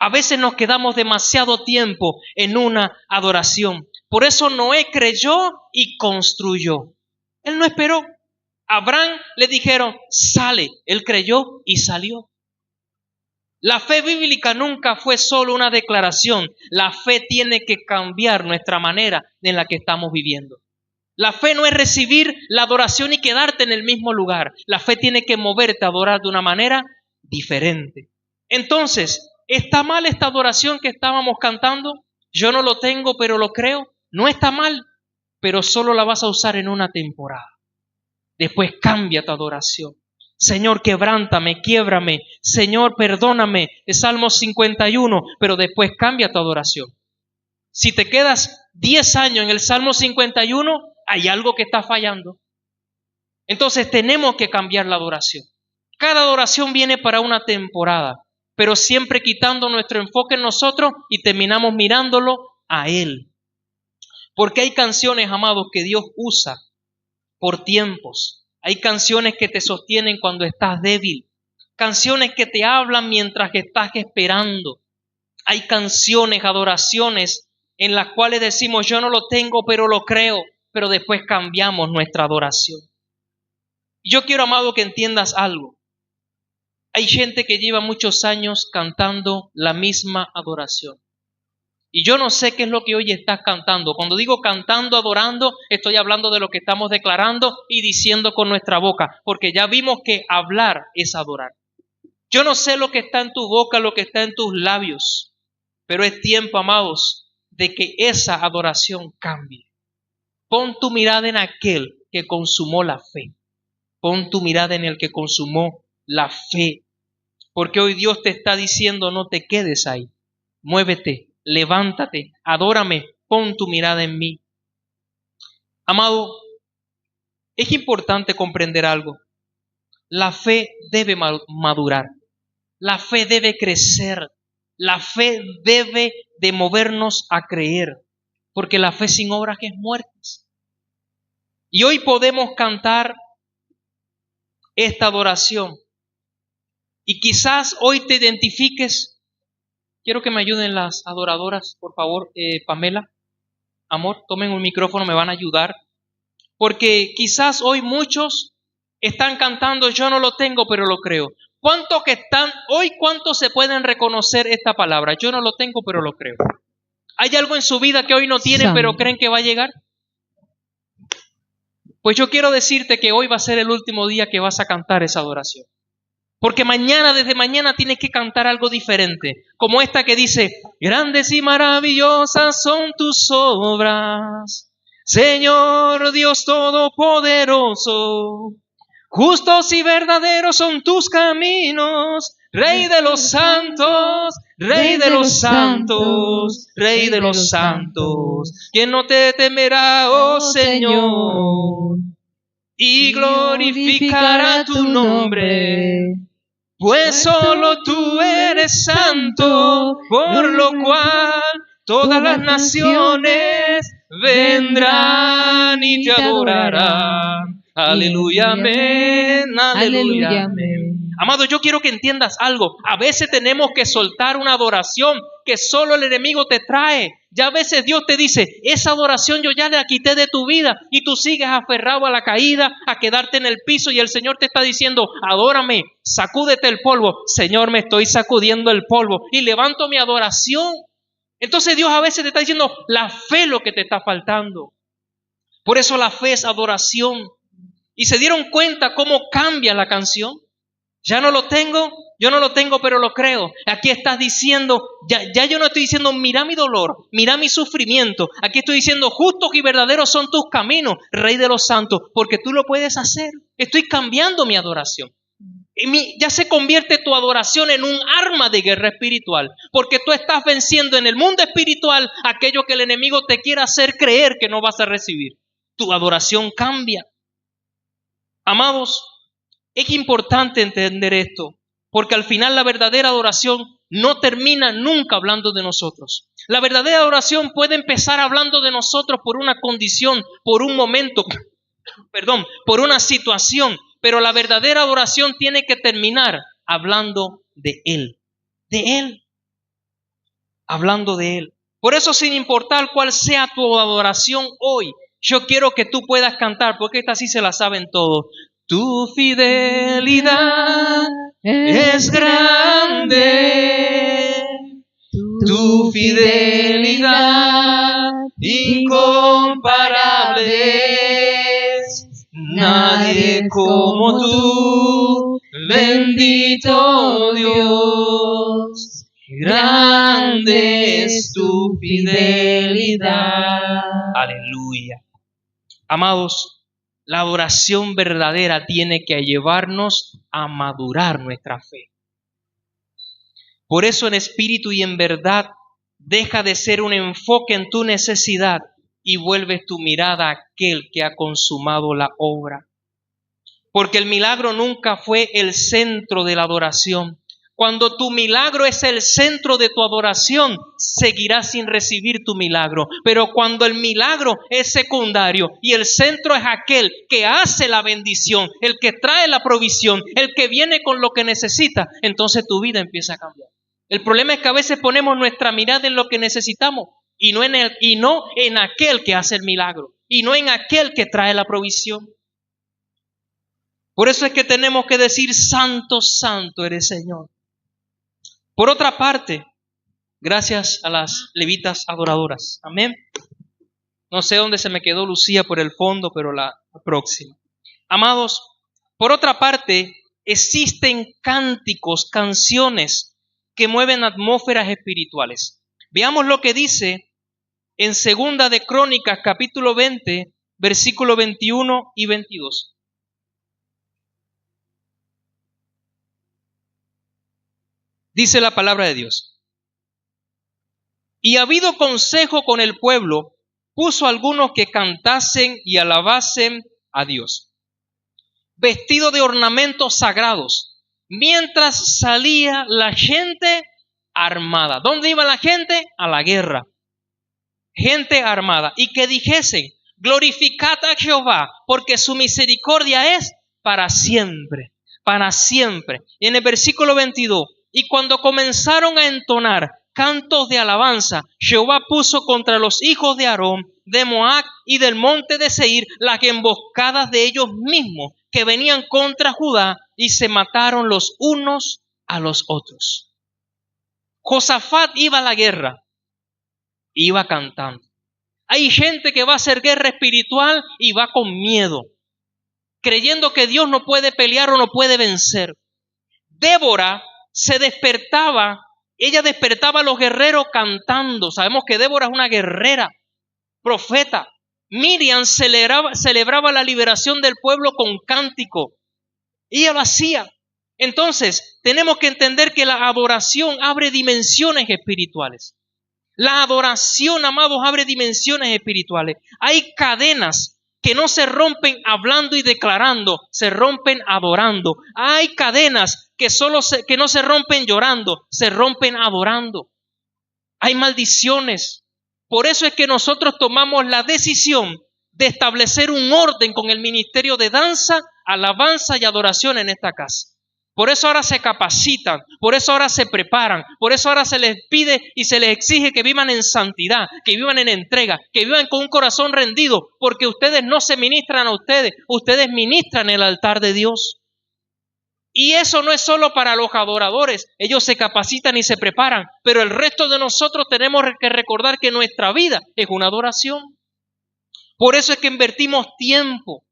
A veces nos quedamos demasiado tiempo en una adoración. Por eso Noé creyó y construyó. Él no esperó. A Abraham le dijeron, sale. Él creyó y salió. La fe bíblica nunca fue solo una declaración. La fe tiene que cambiar nuestra manera en la que estamos viviendo. La fe no es recibir la adoración y quedarte en el mismo lugar. La fe tiene que moverte a adorar de una manera diferente. Entonces, ¿está mal esta adoración que estábamos cantando? Yo no lo tengo, pero lo creo. No está mal, pero solo la vas a usar en una temporada. Después cambia tu adoración. Señor, quebrántame, quiébrame. Señor, perdóname. Es Salmo 51, pero después cambia tu adoración. Si te quedas 10 años en el Salmo 51, hay algo que está fallando. Entonces tenemos que cambiar la adoración. Cada adoración viene para una temporada, pero siempre quitando nuestro enfoque en nosotros y terminamos mirándolo a Él. Porque hay canciones, amados, que Dios usa por tiempos. Hay canciones que te sostienen cuando estás débil. Canciones que te hablan mientras que estás esperando. Hay canciones, adoraciones en las cuales decimos yo no lo tengo, pero lo creo. Pero después cambiamos nuestra adoración. Yo quiero, amado, que entiendas algo. Hay gente que lleva muchos años cantando la misma adoración. Y yo no sé qué es lo que hoy estás cantando. Cuando digo cantando, adorando, estoy hablando de lo que estamos declarando y diciendo con nuestra boca. Porque ya vimos que hablar es adorar. Yo no sé lo que está en tu boca, lo que está en tus labios. Pero es tiempo, amados, de que esa adoración cambie. Pon tu mirada en aquel que consumó la fe. Pon tu mirada en el que consumó la fe. Porque hoy Dios te está diciendo no te quedes ahí. Muévete, levántate, adórame, pon tu mirada en mí. Amado, Es importante comprender algo. La fe debe madurar. La fe debe crecer. La fe debe de movernos a creer. Porque la fe sin obras es muerte. Y hoy podemos cantar esta adoración. Y quizás hoy te identifiques. Quiero que me ayuden las adoradoras, por favor, Pamela. Amor, tomen un micrófono, me van a ayudar. Porque quizás hoy muchos están cantando, yo no lo tengo, pero lo creo. ¿Cuántos se pueden reconocer esta palabra? Yo no lo tengo, pero lo creo. ¿Hay algo en su vida que hoy no tienen, pero creen que va a llegar? Pues yo quiero decirte que hoy va a ser el último día que vas a cantar esa adoración. Porque desde mañana tienes que cantar algo diferente. Como esta que dice, grandes y maravillosas son tus obras, Señor Dios Todopoderoso. Justos y verdaderos son tus caminos, Rey de los santos, Rey de los santos, Rey de los santos. ¿Quién no te temerá, oh Señor? Y glorificará tu nombre. Pues solo tú eres santo, por lo cual todas las naciones vendrán y te adorarán. Aleluya, amén, aleluya, amén. Amado, yo quiero que entiendas algo. A veces tenemos que soltar una adoración que solo el enemigo te trae. Ya a veces Dios te dice, esa adoración yo ya la quité de tu vida y tú sigues aferrado a la caída, a quedarte en el piso y el Señor te está diciendo, adórame, sacúdete el polvo. Señor, me estoy sacudiendo el polvo y levanto mi adoración. Entonces Dios a veces te está diciendo, la fe es lo que te está faltando. Por eso la fe es adoración. ¿Y se dieron cuenta cómo cambia la canción? Ya no lo tengo, yo no lo tengo, pero lo creo. Aquí estás diciendo, ya yo no estoy diciendo, mira mi dolor, mira mi sufrimiento. Aquí estoy diciendo, justos y verdaderos son tus caminos, Rey de los santos, porque tú lo puedes hacer. Estoy cambiando mi adoración. Ya se convierte tu adoración en un arma de guerra espiritual, porque tú estás venciendo en el mundo espiritual aquello que el enemigo te quiere hacer creer que no vas a recibir. Tu adoración cambia. Amados, es importante entender esto, porque al final la verdadera adoración no termina nunca hablando de nosotros. La verdadera adoración puede empezar hablando de nosotros por una condición, por un momento, por una situación, pero la verdadera adoración tiene que terminar hablando de Él, hablando de Él. Por eso, sin importar cuál sea tu adoración hoy, yo quiero que tú puedas cantar, porque esta sí se la saben todos. Tu fidelidad es grande, tu fidelidad incomparable es, nadie como tú, bendito Dios, grande es tu fidelidad. Aleluya. Amados, la adoración verdadera tiene que llevarnos a madurar nuestra fe. Por eso en espíritu y en verdad deja de ser un enfoque en tu necesidad y vuelves tu mirada a aquel que ha consumado la obra. Porque el milagro nunca fue el centro de la adoración. Cuando tu milagro es el centro de tu adoración, seguirás sin recibir tu milagro. Pero cuando el milagro es secundario y el centro es aquel que hace la bendición, el que trae la provisión, el que viene con lo que necesita, entonces tu vida empieza a cambiar. El problema es que a veces ponemos nuestra mirada en lo que necesitamos y no en aquel que hace el milagro, y no en aquel que trae la provisión. Por eso es que tenemos que decir, santo, santo eres Señor. Por otra parte, gracias a las levitas adoradoras. Amén. No sé dónde se me quedó Lucía por el fondo, pero la próxima. Amados, por otra parte, existen cánticos, canciones que mueven atmósferas espirituales. Veamos lo que dice en 2 de Crónicas, capítulo 20, versículo 21 y 22. Dice la palabra de Dios. Y habido consejo con el pueblo, puso algunos que cantasen y alabasen a Dios, vestido de ornamentos sagrados, mientras salía la gente armada. ¿Dónde iba la gente? A la guerra. Gente armada. Y que dijesen, glorificad a Jehová, porque su misericordia es para siempre, para siempre. Y en el versículo 22, y cuando comenzaron a entonar cantos de alabanza, Jehová puso contra los hijos de Aarón, de Moab y del monte de Seir, las emboscadas de ellos mismos, que venían contra Judá, y se mataron los unos a los otros. Josafat iba a la guerra, iba cantando. Hay gente que va a hacer guerra espiritual y va con miedo, creyendo que Dios no puede pelear o no puede vencer. Débora se despertaba, ella despertaba a los guerreros cantando. Sabemos que Débora es una guerrera, profeta. Miriam celebraba la liberación del pueblo con cántico. Ella lo hacía. Entonces, tenemos que entender que la adoración abre dimensiones espirituales. La adoración, amados, abre dimensiones espirituales. Hay cadenas que no se rompen hablando y declarando, se rompen adorando. Hay cadenas que no se rompen llorando, se rompen adorando. Hay maldiciones. Por eso es que nosotros tomamos la decisión de establecer un orden con el ministerio de danza, alabanza y adoración en esta casa. Por eso ahora se capacitan, por eso ahora se preparan, por eso ahora se les pide y se les exige que vivan en santidad, que vivan en entrega, que vivan con un corazón rendido, porque ustedes no se ministran a ustedes, ustedes ministran el altar de Dios. Y eso no es solo para los adoradores, ellos se capacitan y se preparan, pero el resto de nosotros tenemos que recordar que nuestra vida es una adoración. Por eso es que invertimos tiempo,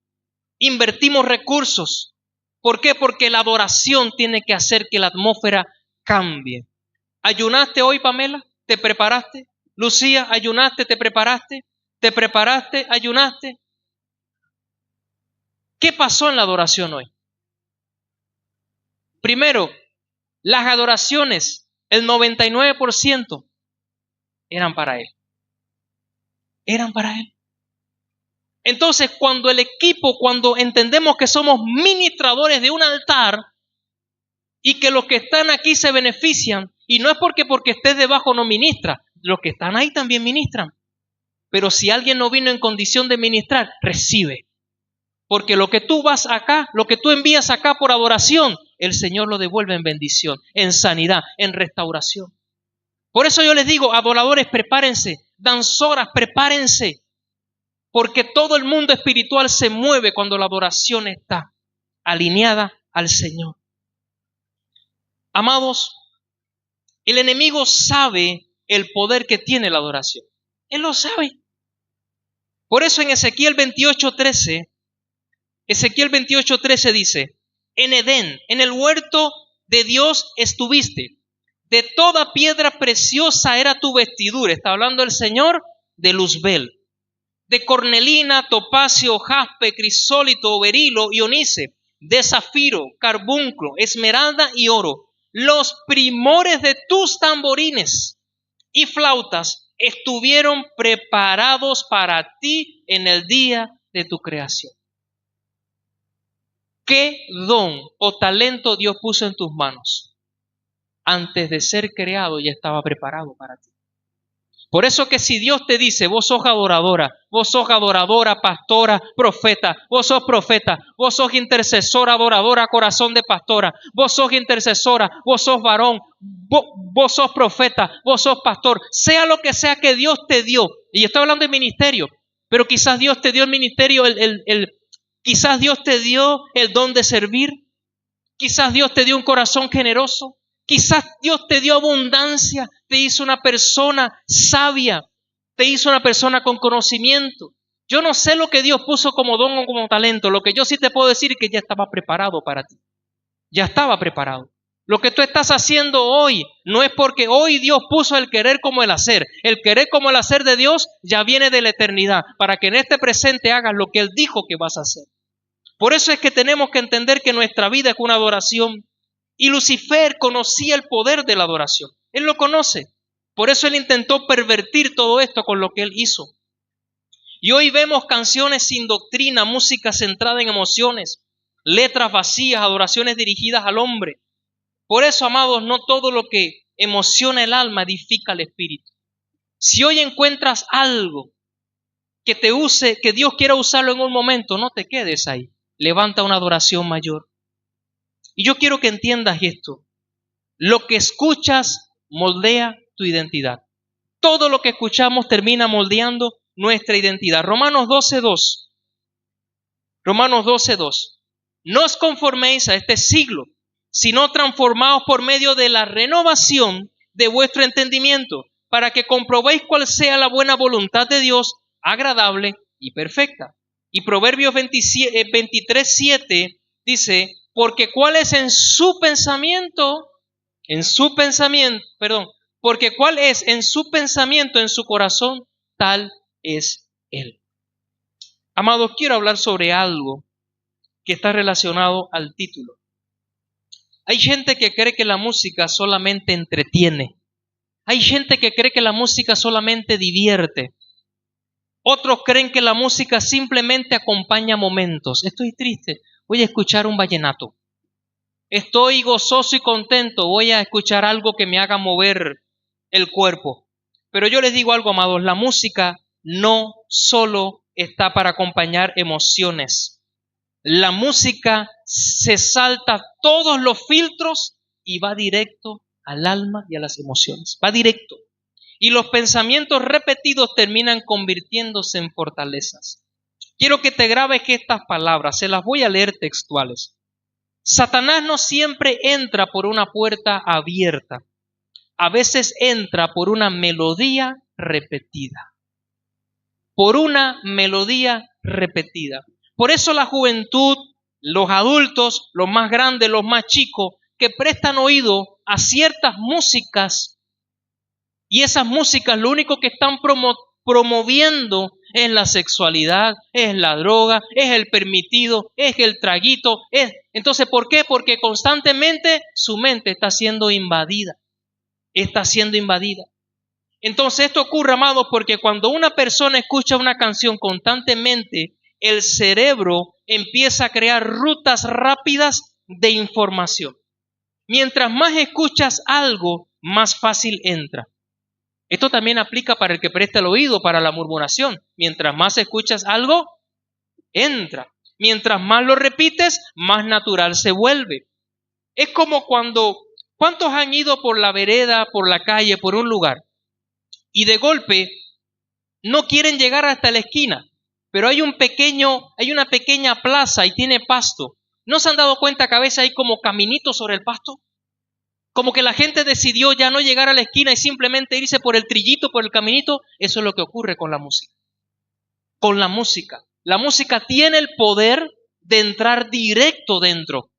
invertimos recursos. ¿Por qué? Porque la adoración tiene que hacer que la atmósfera cambie. ¿Ayunaste hoy, Pamela? ¿Te preparaste? Lucía, ¿ayunaste? ¿Te preparaste? ¿Te preparaste? ¿Ayunaste? ¿Qué pasó en la adoración hoy? Primero, las adoraciones, el 99% eran para Él. Eran para Él. Entonces, cuando entendemos que somos ministradores de un altar y que los que están aquí se benefician, y no es porque estés debajo no ministra, los que están ahí también ministran. Pero si alguien no vino en condición de ministrar, recibe. Porque lo que tú vas acá, lo que tú envías acá por adoración, el Señor lo devuelve en bendición, en sanidad, en restauración. Por eso yo les digo, adoradores, prepárense, danzoras, prepárense. Porque todo el mundo espiritual se mueve cuando la adoración está alineada al Señor. Amados, el enemigo sabe el poder que tiene la adoración. Él lo sabe. Por eso en Ezequiel 28:13 dice, en Edén, en el huerto de Dios estuviste. De toda piedra preciosa era tu vestidura. Está hablando el Señor de luzbel. De cornelina, topacio, jaspe, crisólito, berilo y onice, de zafiro, carbunclo, esmeralda y oro. Los primores de tus tamborines y flautas estuvieron preparados para ti en el día de tu creación. ¿Qué don o talento Dios puso en tus manos? Antes de ser creado ya estaba preparado para ti. Por eso que si Dios te dice, vos sos adoradora, pastora, profeta, vos sos intercesora, adoradora, corazón de pastora, vos sos intercesora, vos sos varón, vos sos profeta, vos sos pastor, sea lo que sea que Dios te dio, y estoy hablando de ministerio, pero quizás Dios te dio el ministerio, quizás Dios te dio el don de servir, quizás Dios te dio un corazón generoso, quizás Dios te dio abundancia, te hizo una persona sabia, te hizo una persona con conocimiento. Yo no sé lo que Dios puso como don o como talento. Lo que yo sí te puedo decir es que ya estaba preparado para ti. Ya estaba preparado. Lo que tú estás haciendo hoy no es porque hoy Dios puso el querer como el hacer. El querer como el hacer de Dios ya viene de la eternidad, para que en este presente hagas lo que Él dijo que vas a hacer. Por eso es que tenemos que entender que nuestra vida es una adoración. Y Lucifer conocía el poder de la adoración. Él lo conoce. Por eso él intentó pervertir todo esto con lo que él hizo. Y hoy vemos canciones sin doctrina, música centrada en emociones, letras vacías, adoraciones dirigidas al hombre. Por eso, amados, no todo lo que emociona el alma edifica el espíritu. Si hoy encuentras algo que te use, que Dios quiera usarlo en un momento, no te quedes ahí. Levanta una adoración mayor. Y yo quiero que entiendas esto. Lo que escuchas moldea tu identidad. Todo lo que escuchamos termina moldeando nuestra identidad. Romanos 12:2. Romanos 12:2. No os conforméis a este siglo, sino transformaos por medio de la renovación de vuestro entendimiento, para que comprobéis cuál sea la buena voluntad de Dios, agradable y perfecta. Y Proverbios 23:7 dice, porque cuál es en su pensamiento, porque cuál es en su pensamiento, en su corazón, tal es él. Amados, quiero hablar sobre algo que está relacionado al título. Hay gente que cree que la música solamente entretiene. Hay gente que cree que la música solamente divierte. Otros creen que la música simplemente acompaña momentos. Estoy triste, voy a escuchar un vallenato. Estoy gozoso y contento, voy a escuchar algo que me haga mover el cuerpo. Pero yo les digo algo, amados, la música no solo está para acompañar emociones. La música se salta todos los filtros y va directo al alma y a las emociones. Va directo. Y los pensamientos repetidos terminan convirtiéndose en fortalezas. Quiero que te grabes estas palabras, se las voy a leer textuales. Satanás no siempre entra por una puerta abierta. A veces entra por una melodía repetida. Por una melodía repetida. Por eso la juventud, los adultos, los más grandes, los más chicos, que prestan oído a ciertas músicas, y esas músicas lo único que están promoviendo es la sexualidad, es la droga, es el permitido, es el traguito. Entonces, ¿por qué? Porque constantemente su mente está siendo invadida. Está siendo invadida. Entonces esto ocurre, amados, porque cuando una persona escucha una canción constantemente, el cerebro empieza a crear rutas rápidas de información. Mientras más escuchas algo, más fácil entra. Esto también aplica para el que presta el oído, para la murmuración. Mientras más escuchas algo, entra. Mientras más lo repites, más natural se vuelve. Es como ¿cuántos han ido por la vereda, por la calle, por un lugar? Y de golpe no quieren llegar hasta la esquina, pero hay una pequeña plaza y tiene pasto. ¿No se han dado cuenta que a veces hay como caminitos sobre el pasto? Como que la gente decidió ya no llegar a la esquina y simplemente irse por el trillito, por el caminito. Eso es lo que ocurre con la música. Con la música. La música tiene el poder de entrar directo dentro,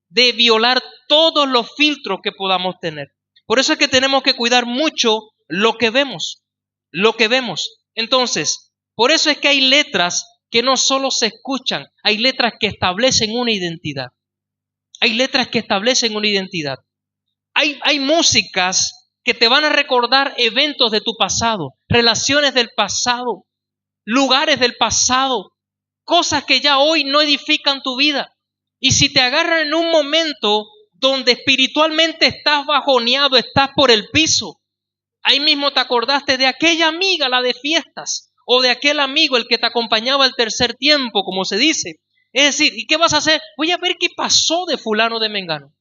de violar todos los filtros que podamos tener. Por eso es que tenemos que cuidar mucho lo que vemos. Entonces, por eso es que hay letras que no solo se escuchan, hay letras que establecen una identidad. Hay músicas que te van a recordar eventos de tu pasado, relaciones del pasado, lugares del pasado, cosas que ya hoy no edifican tu vida. Y si te agarran en un momento donde espiritualmente estás bajoneado, estás por el piso, ahí mismo te acordaste de aquella amiga, la de fiestas, o de aquel amigo, el que te acompañaba al tercer tiempo, como se dice. Es decir, ¿y qué vas a hacer? Voy a ver qué pasó de fulano de mengano,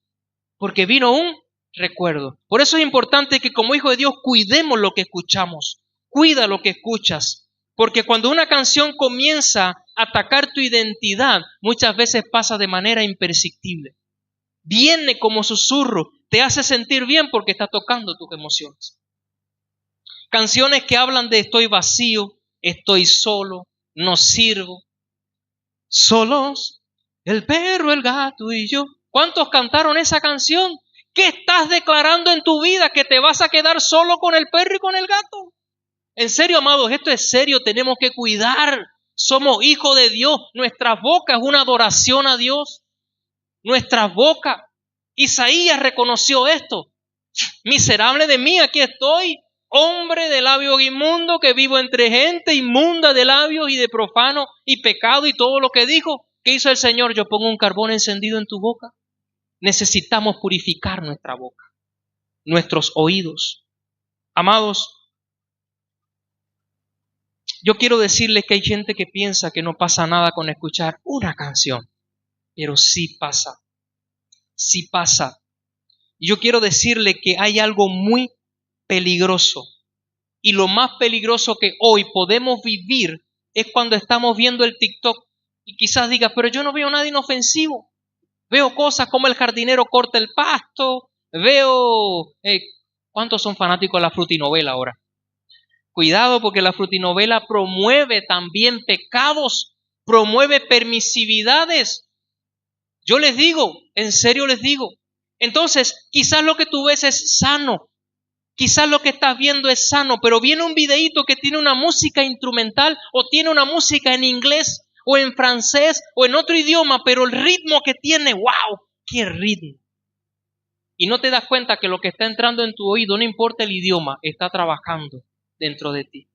porque vino un recuerdo. Por eso es importante que como hijo de Dios cuidemos lo que escuchamos. Cuida lo que escuchas. Porque cuando una canción comienza a atacar tu identidad, muchas veces pasa de manera imperceptible. Viene como susurro, te hace sentir bien porque está tocando tus emociones. Canciones que hablan de estoy vacío, estoy solo, no sirvo. Solos, el perro, el gato y yo. ¿Cuántos cantaron esa canción? ¿Qué estás declarando en tu vida? ¿Que te vas a quedar solo con el perro y con el gato? En serio, amados, esto es serio, tenemos que cuidar. Somos hijos de Dios. Nuestra boca es una adoración a Dios. Nuestra boca. Isaías reconoció esto. Miserable de mí, aquí estoy. Hombre de labios inmundos, que vivo entre gente inmunda de labios y de profano y pecado y todo lo que dijo. ¿Qué hizo el Señor? Yo pongo un carbón encendido en tu boca. Necesitamos purificar nuestra boca, nuestros oídos. Amados, yo quiero decirles que hay gente que piensa que no pasa nada con escuchar una canción, pero sí pasa, sí pasa. Yo quiero decirle que hay algo muy peligroso, y lo más peligroso que hoy podemos vivir es cuando estamos viendo el TikTok y quizás digas, pero yo no veo nada inofensivo. Veo cosas como el jardinero corta el pasto, veo... ¿cuántos son fanáticos de la frutinovela ahora? Cuidado, porque la frutinovela promueve también pecados, promueve permisividades. Yo les digo, en serio les digo. Entonces, quizás lo que tú ves es sano, quizás lo que estás viendo es sano, pero viene un videíto que tiene una música instrumental o tiene una música en inglés o en francés o en otro idioma, pero el ritmo que tiene, ¡wow! ¡Qué ritmo! Y no te das cuenta que lo que está entrando en tu oído, no importa el idioma, está trabajando dentro de ti.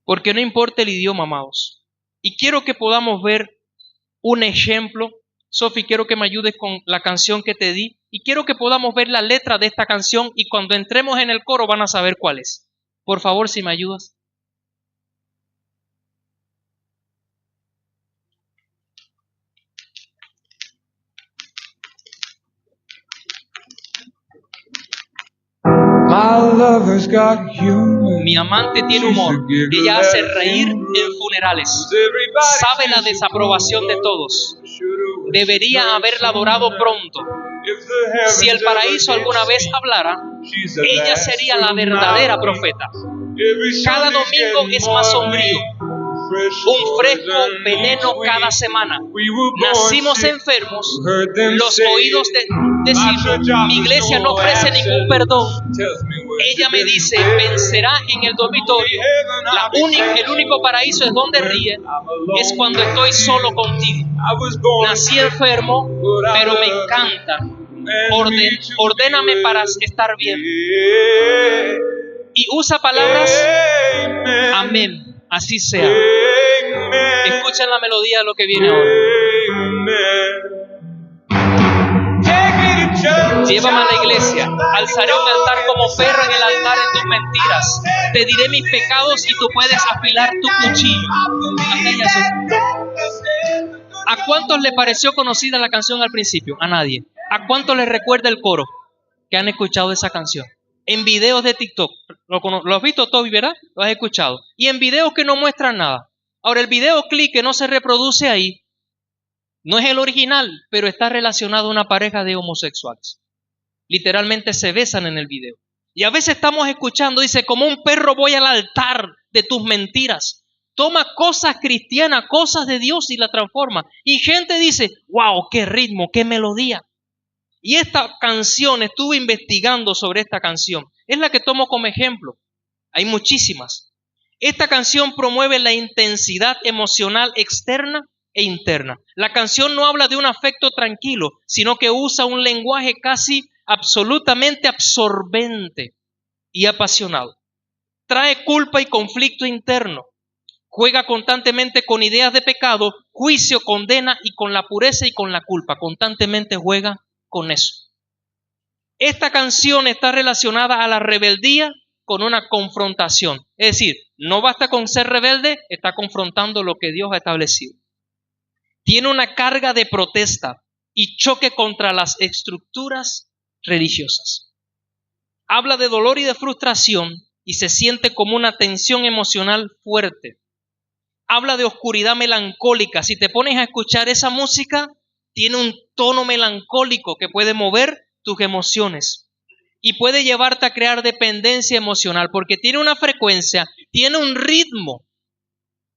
Porque no importa el idioma, amados. Y quiero que podamos ver un ejemplo. Sofi, quiero que me ayudes con la canción que te di. Y quiero que podamos ver la letra de esta canción y cuando entremos en el coro van a saber cuál es. Por favor, si me ayudas. Mi amante tiene humor. Ella hace reír en funerales. Sabe la desaprobación de todos. Debería haberla adorado pronto. Si el paraíso alguna vez hablara, ella sería la verdadera profeta. Cada domingo es más sombrío. Un fresco veneno cada semana. Nacimos enfermos. Los oídos decimos, mi iglesia no ofrece ningún perdón. Ella me dice, vencerá en el dormitorio. El único paraíso es donde ríe. Es cuando estoy solo contigo. Nací enfermo, pero me encanta. Ordéname para estar bien. Y usa palabras, amén. Así sea. Escuchen la melodía de lo que viene ahora. Llévame a la iglesia. Alzaré un altar como perro en el altar en tus mentiras. Te diré mis pecados y tú puedes afilar tu cuchillo. ¿A cuántos le pareció conocida la canción al principio? A nadie. ¿A cuántos les recuerda el coro que han escuchado esa canción? En videos de TikTok. ¿Lo has visto, Toby, verdad? Lo has escuchado. Y en videos que no muestran nada. Ahora, el videoclip que no se reproduce ahí no es el original, pero está relacionado a una pareja de homosexuales. Literalmente se besan en el video. Y a veces estamos escuchando, dice, como un perro voy al altar de tus mentiras. Toma cosas cristianas, cosas de Dios y la transforma. Y gente dice, wow, qué ritmo, qué melodía. Y esta canción, estuve investigando sobre esta canción. Es la que tomo como ejemplo. Hay muchísimas. Esta canción promueve la intensidad emocional externa e interna. La canción no habla de un afecto tranquilo, sino que usa un lenguaje casi absolutamente absorbente y apasionado. Trae culpa y conflicto interno. Juega constantemente con ideas de pecado, juicio, condena y con la pureza y con la culpa. Constantemente juega con eso. Esta canción está relacionada a la rebeldía con una confrontación. Es decir, no basta con ser rebelde, está confrontando lo que Dios ha establecido. Tiene una carga de protesta y choque contra las estructuras religiosas. Habla de dolor y de frustración y se siente como una tensión emocional fuerte. Habla de oscuridad melancólica. Si te pones a escuchar esa música, tiene un tono melancólico que puede mover tus emociones y puede llevarte a crear dependencia emocional porque tiene una frecuencia, tiene un ritmo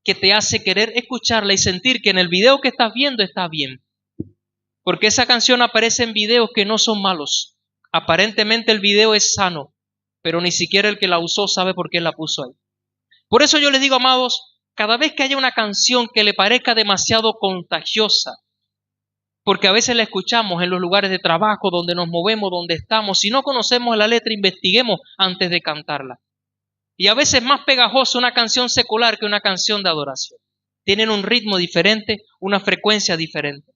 que te hace querer escucharla y sentir que en el video que estás viendo está bien. Porque esa canción aparece en videos que no son malos. Aparentemente el video es sano, pero ni siquiera el que la usó sabe por qué la puso ahí. Por eso yo les digo, amados, cada vez que haya una canción que le parezca demasiado contagiosa, Porque a veces la escuchamos en los lugares de trabajo, donde nos movemos, donde estamos. Si no conocemos la letra, investiguemos antes de cantarla. Y a veces es más pegajosa una canción secular que una canción de adoración. Tienen un ritmo diferente, una frecuencia diferente.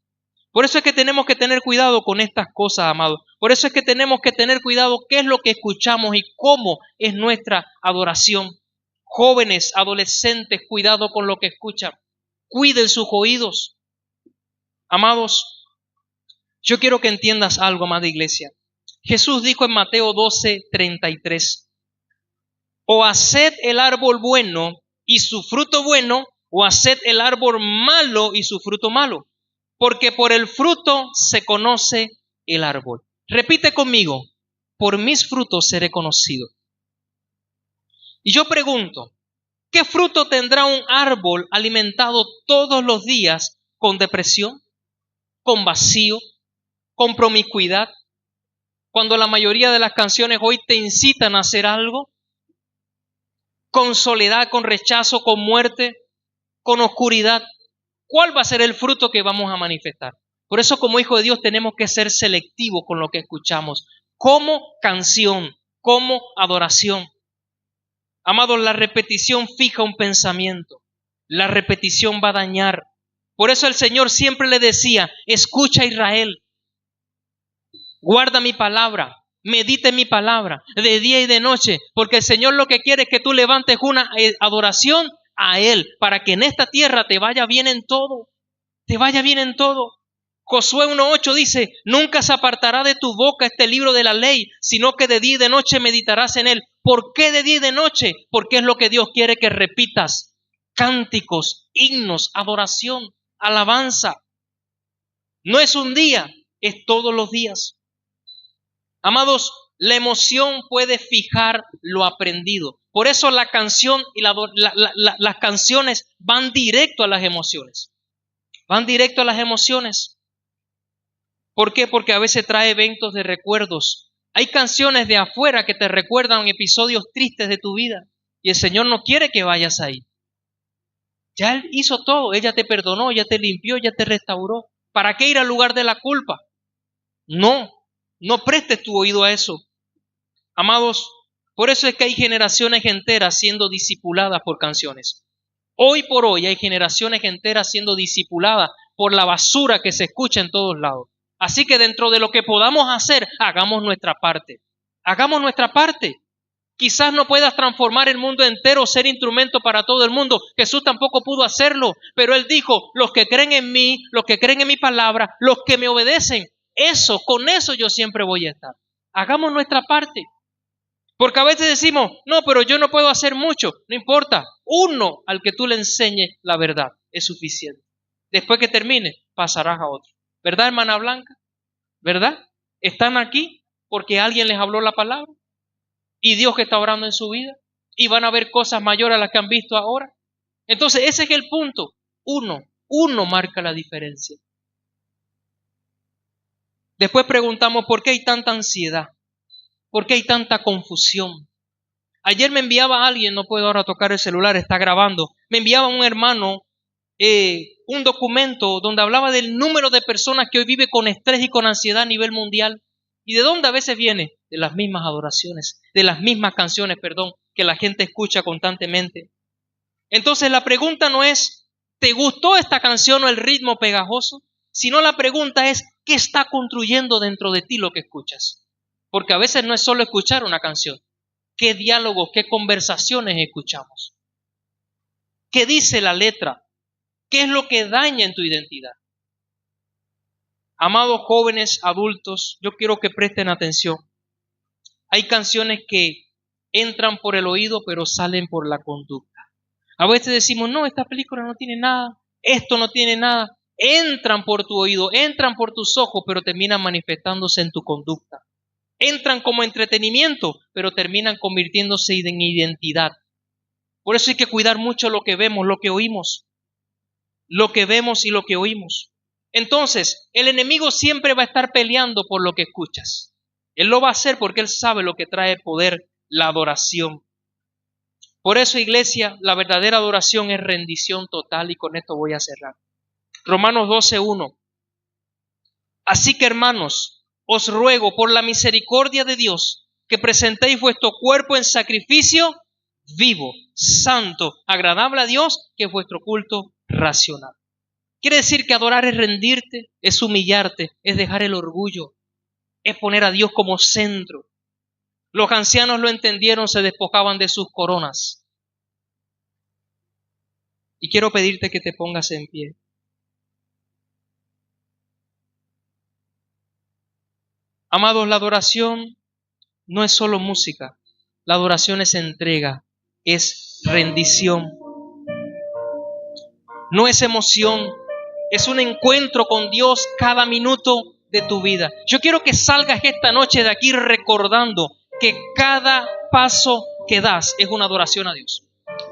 Por eso es que tenemos que tener cuidado con estas cosas, amados. Por eso es que tenemos que tener cuidado qué es lo que escuchamos y cómo es nuestra adoración. Jóvenes, adolescentes, cuidado con lo que escuchan. Cuiden sus oídos. Amados, yo quiero que entiendas algo, amada iglesia. Jesús dijo en Mateo 12:33, o haced el árbol bueno y su fruto bueno, o haced el árbol malo y su fruto malo, porque por el fruto se conoce el árbol. Repite conmigo, por mis frutos seré conocido. Y yo pregunto, ¿qué fruto tendrá un árbol alimentado todos los días con depresión, con vacío, con promiscuidad? Cuando la mayoría de las canciones hoy te incitan a hacer algo, con soledad, con rechazo, con muerte, con oscuridad. ¿Cuál va a ser el fruto que vamos a manifestar? Por eso, como hijo de Dios, tenemos que ser selectivos con lo que escuchamos, como canción, como adoración. Amados, la repetición fija un pensamiento. La repetición va a dañar. Por eso el Señor siempre le decía, escucha Israel, guarda mi palabra, medite mi palabra de día y de noche, porque el Señor lo que quiere es que tú levantes una adoración a Él, para que en esta tierra te vaya bien en todo, te vaya bien en todo. Josué 1:8 dice, nunca se apartará de tu boca este libro de la ley, sino que de día y de noche meditarás en él. ¿Por qué de día y de noche? Porque es lo que Dios quiere que repitas. Cánticos, himnos, adoración, alabanza. No es un día, es todos los días. Amados, la emoción puede fijar lo aprendido. Por eso la canción y las canciones van directo a las emociones. Van directo a las emociones. ¿Por qué? Porque a veces trae eventos de recuerdos. Hay canciones de afuera que te recuerdan episodios tristes de tu vida. Y el Señor no quiere que vayas ahí. Ya Él hizo todo. Ella te perdonó, ya te limpió, ya te restauró. ¿Para qué ir al lugar de la culpa? No, no prestes tu oído a eso. Amados, por eso es que hay generaciones enteras siendo discipuladas por canciones. Hoy por hoy hay generaciones enteras siendo discipuladas por la basura que se escucha en todos lados. Así que dentro de lo que podamos hacer, hagamos nuestra parte. Hagamos nuestra parte. Quizás no puedas transformar el mundo entero, ser instrumento para todo el mundo. Jesús tampoco pudo hacerlo, pero Él dijo, los que creen en mí, los que creen en mi palabra, los que me obedecen, con eso yo siempre voy a estar. Hagamos nuestra parte. Porque a veces decimos, no, pero yo no puedo hacer mucho. No importa, uno al que tú le enseñes la verdad es suficiente. Después que termine, pasarás a otro. ¿Verdad, hermana Blanca? ¿Verdad? Están aquí porque alguien les habló la palabra y Dios que está obrando en su vida y van a ver cosas mayores a las que han visto ahora. Entonces ese es el punto. Uno marca la diferencia. Después preguntamos por qué hay tanta ansiedad, por qué hay tanta confusión. Ayer me enviaba alguien, no puedo ahora tocar el celular, está grabando, me enviaba un hermano un documento donde hablaba del número de personas que hoy vive con estrés y con ansiedad a nivel mundial. ¿Y de dónde a veces viene? De las mismas adoraciones, de las mismas canciones, que la gente escucha constantemente. Entonces la pregunta no es, ¿te gustó esta canción o el ritmo pegajoso? Sino la pregunta es, ¿qué está construyendo dentro de ti lo que escuchas? Porque a veces no es solo escuchar una canción. ¿Qué diálogos, qué conversaciones escuchamos? ¿Qué dice la letra? ¿Qué es lo que daña en tu identidad? Amados jóvenes, adultos, yo quiero que presten atención. Hay canciones que entran por el oído, pero salen por la conducta. A veces decimos, no, esta película no tiene nada, esto no tiene nada. Entran por tu oído, entran por tus ojos, pero terminan manifestándose en tu conducta. Entran como entretenimiento, pero terminan convirtiéndose en identidad. Por eso hay que cuidar mucho lo que vemos, lo que oímos. Lo que vemos y lo que oímos. Entonces, el enemigo siempre va a estar peleando por lo que escuchas. Él lo va a hacer porque él sabe lo que trae poder, la adoración. Por eso, iglesia, la verdadera adoración es rendición total y con esto voy a cerrar. Romanos 12:1. Así que, hermanos, os ruego por la misericordia de Dios que presentéis vuestro cuerpo en sacrificio vivo, santo, agradable a Dios, que es vuestro culto racional. Quiere decir que adorar es rendirte, es humillarte, es dejar el orgullo, es poner a Dios como centro. Los ancianos lo entendieron, se despojaban de sus coronas. Y quiero pedirte que te pongas en pie. Amados, la adoración no es solo música. La adoración es entrega, es rendición. No es emoción, es un encuentro con Dios cada minuto de tu vida. Yo quiero que salgas esta noche de aquí recordando que cada paso que das es una adoración a Dios.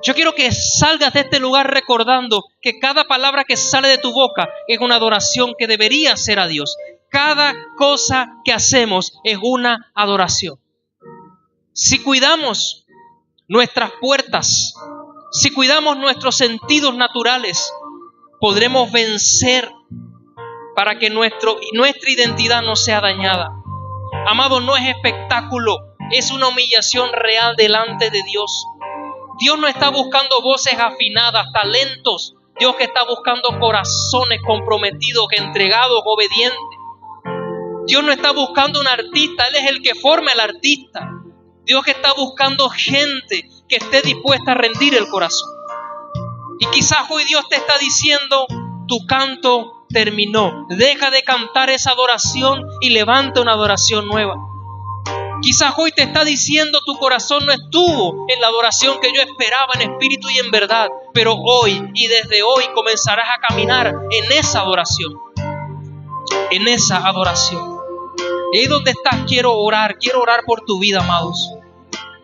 Yo quiero que salgas de este lugar recordando que cada palabra que sale de tu boca es una adoración que debería ser a Dios. Cada cosa que hacemos es una adoración. Si cuidamos nuestras puertas, si cuidamos nuestros sentidos naturales, podremos vencer para que nuestra identidad no sea dañada. Amado, no es espectáculo, es una humillación real delante de Dios. Dios no está buscando voces afinadas, talentos. Dios que está buscando corazones comprometidos, entregados, obedientes. Dios no está buscando un artista, Él es el que forma el artista. Dios que está buscando gente que esté dispuesta a rendir el corazón. Y quizás hoy Dios te está diciendo, tu canto terminó. Deja de cantar esa adoración y levanta una adoración nueva. Quizás hoy te está diciendo, tu corazón no estuvo en la adoración que yo esperaba en espíritu y en verdad. Pero hoy y desde hoy comenzarás a caminar en esa adoración. En esa adoración. Y ahí donde estás quiero orar por tu vida, amados.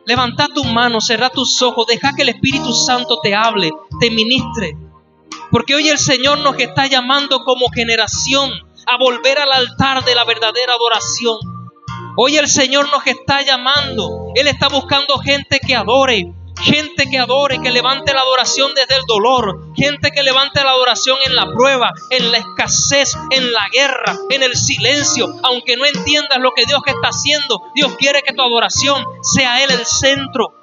Levanta tus manos, cerra tus ojos, deja que el Espíritu Santo te hable, te ministre. Porque hoy el Señor nos está llamando como generación a volver al altar de la verdadera adoración. Hoy el Señor nos está llamando. Él está buscando gente que adore, que levante la adoración desde el dolor, gente que levante la adoración en la prueba, en la escasez, en la guerra, en el silencio. Aunque no entiendas lo que Dios está haciendo, Dios quiere que tu adoración sea Él el centro.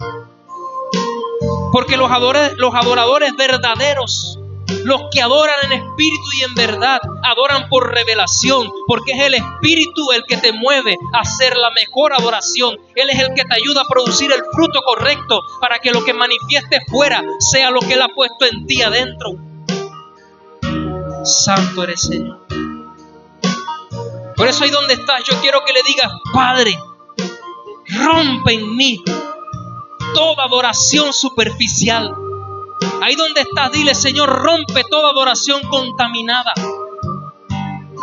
Porque los adoradores verdaderos, los que adoran en espíritu y en verdad, adoran por revelación, porque es el Espíritu el que te mueve a hacer la mejor adoración. Él es el que te ayuda a producir el fruto correcto para que lo que manifieste fuera sea lo que Él ha puesto en ti adentro. Santo eres, Señor. Por eso ahí donde estás, yo quiero que le digas, Padre, rompe en mí toda adoración superficial. Ahí donde estás, dile, Señor, rompe toda adoración contaminada.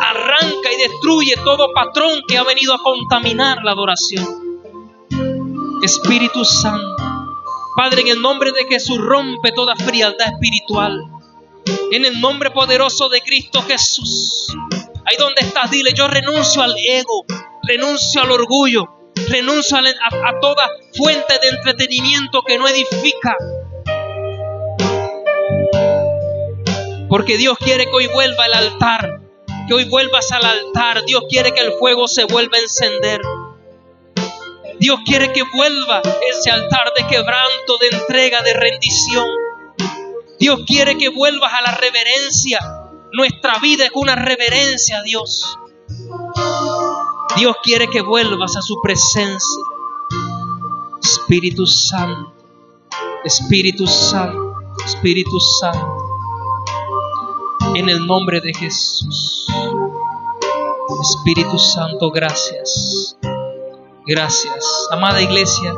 Arranca y destruye todo patrón que ha venido a contaminar la adoración. Espíritu Santo, Padre, en el nombre de Jesús, rompe toda frialdad espiritual. En el nombre poderoso de Cristo Jesús. Ahí donde estás, dile, yo renuncio al ego, renuncio al orgullo, renuncio a toda fuente de entretenimiento que no edifica. Porque Dios quiere que hoy vuelva al altar, que hoy vuelvas al altar. Dios quiere que el fuego se vuelva a encender. Dios quiere que vuelva ese altar de quebranto, de entrega, de rendición. Dios quiere que vuelvas a la reverencia. Nuestra vida es una reverencia a Dios. Dios quiere que vuelvas a su presencia. Espíritu Santo, Espíritu Santo, Espíritu Santo. En el nombre de Jesús. Espíritu Santo, gracias. Gracias. Amada iglesia,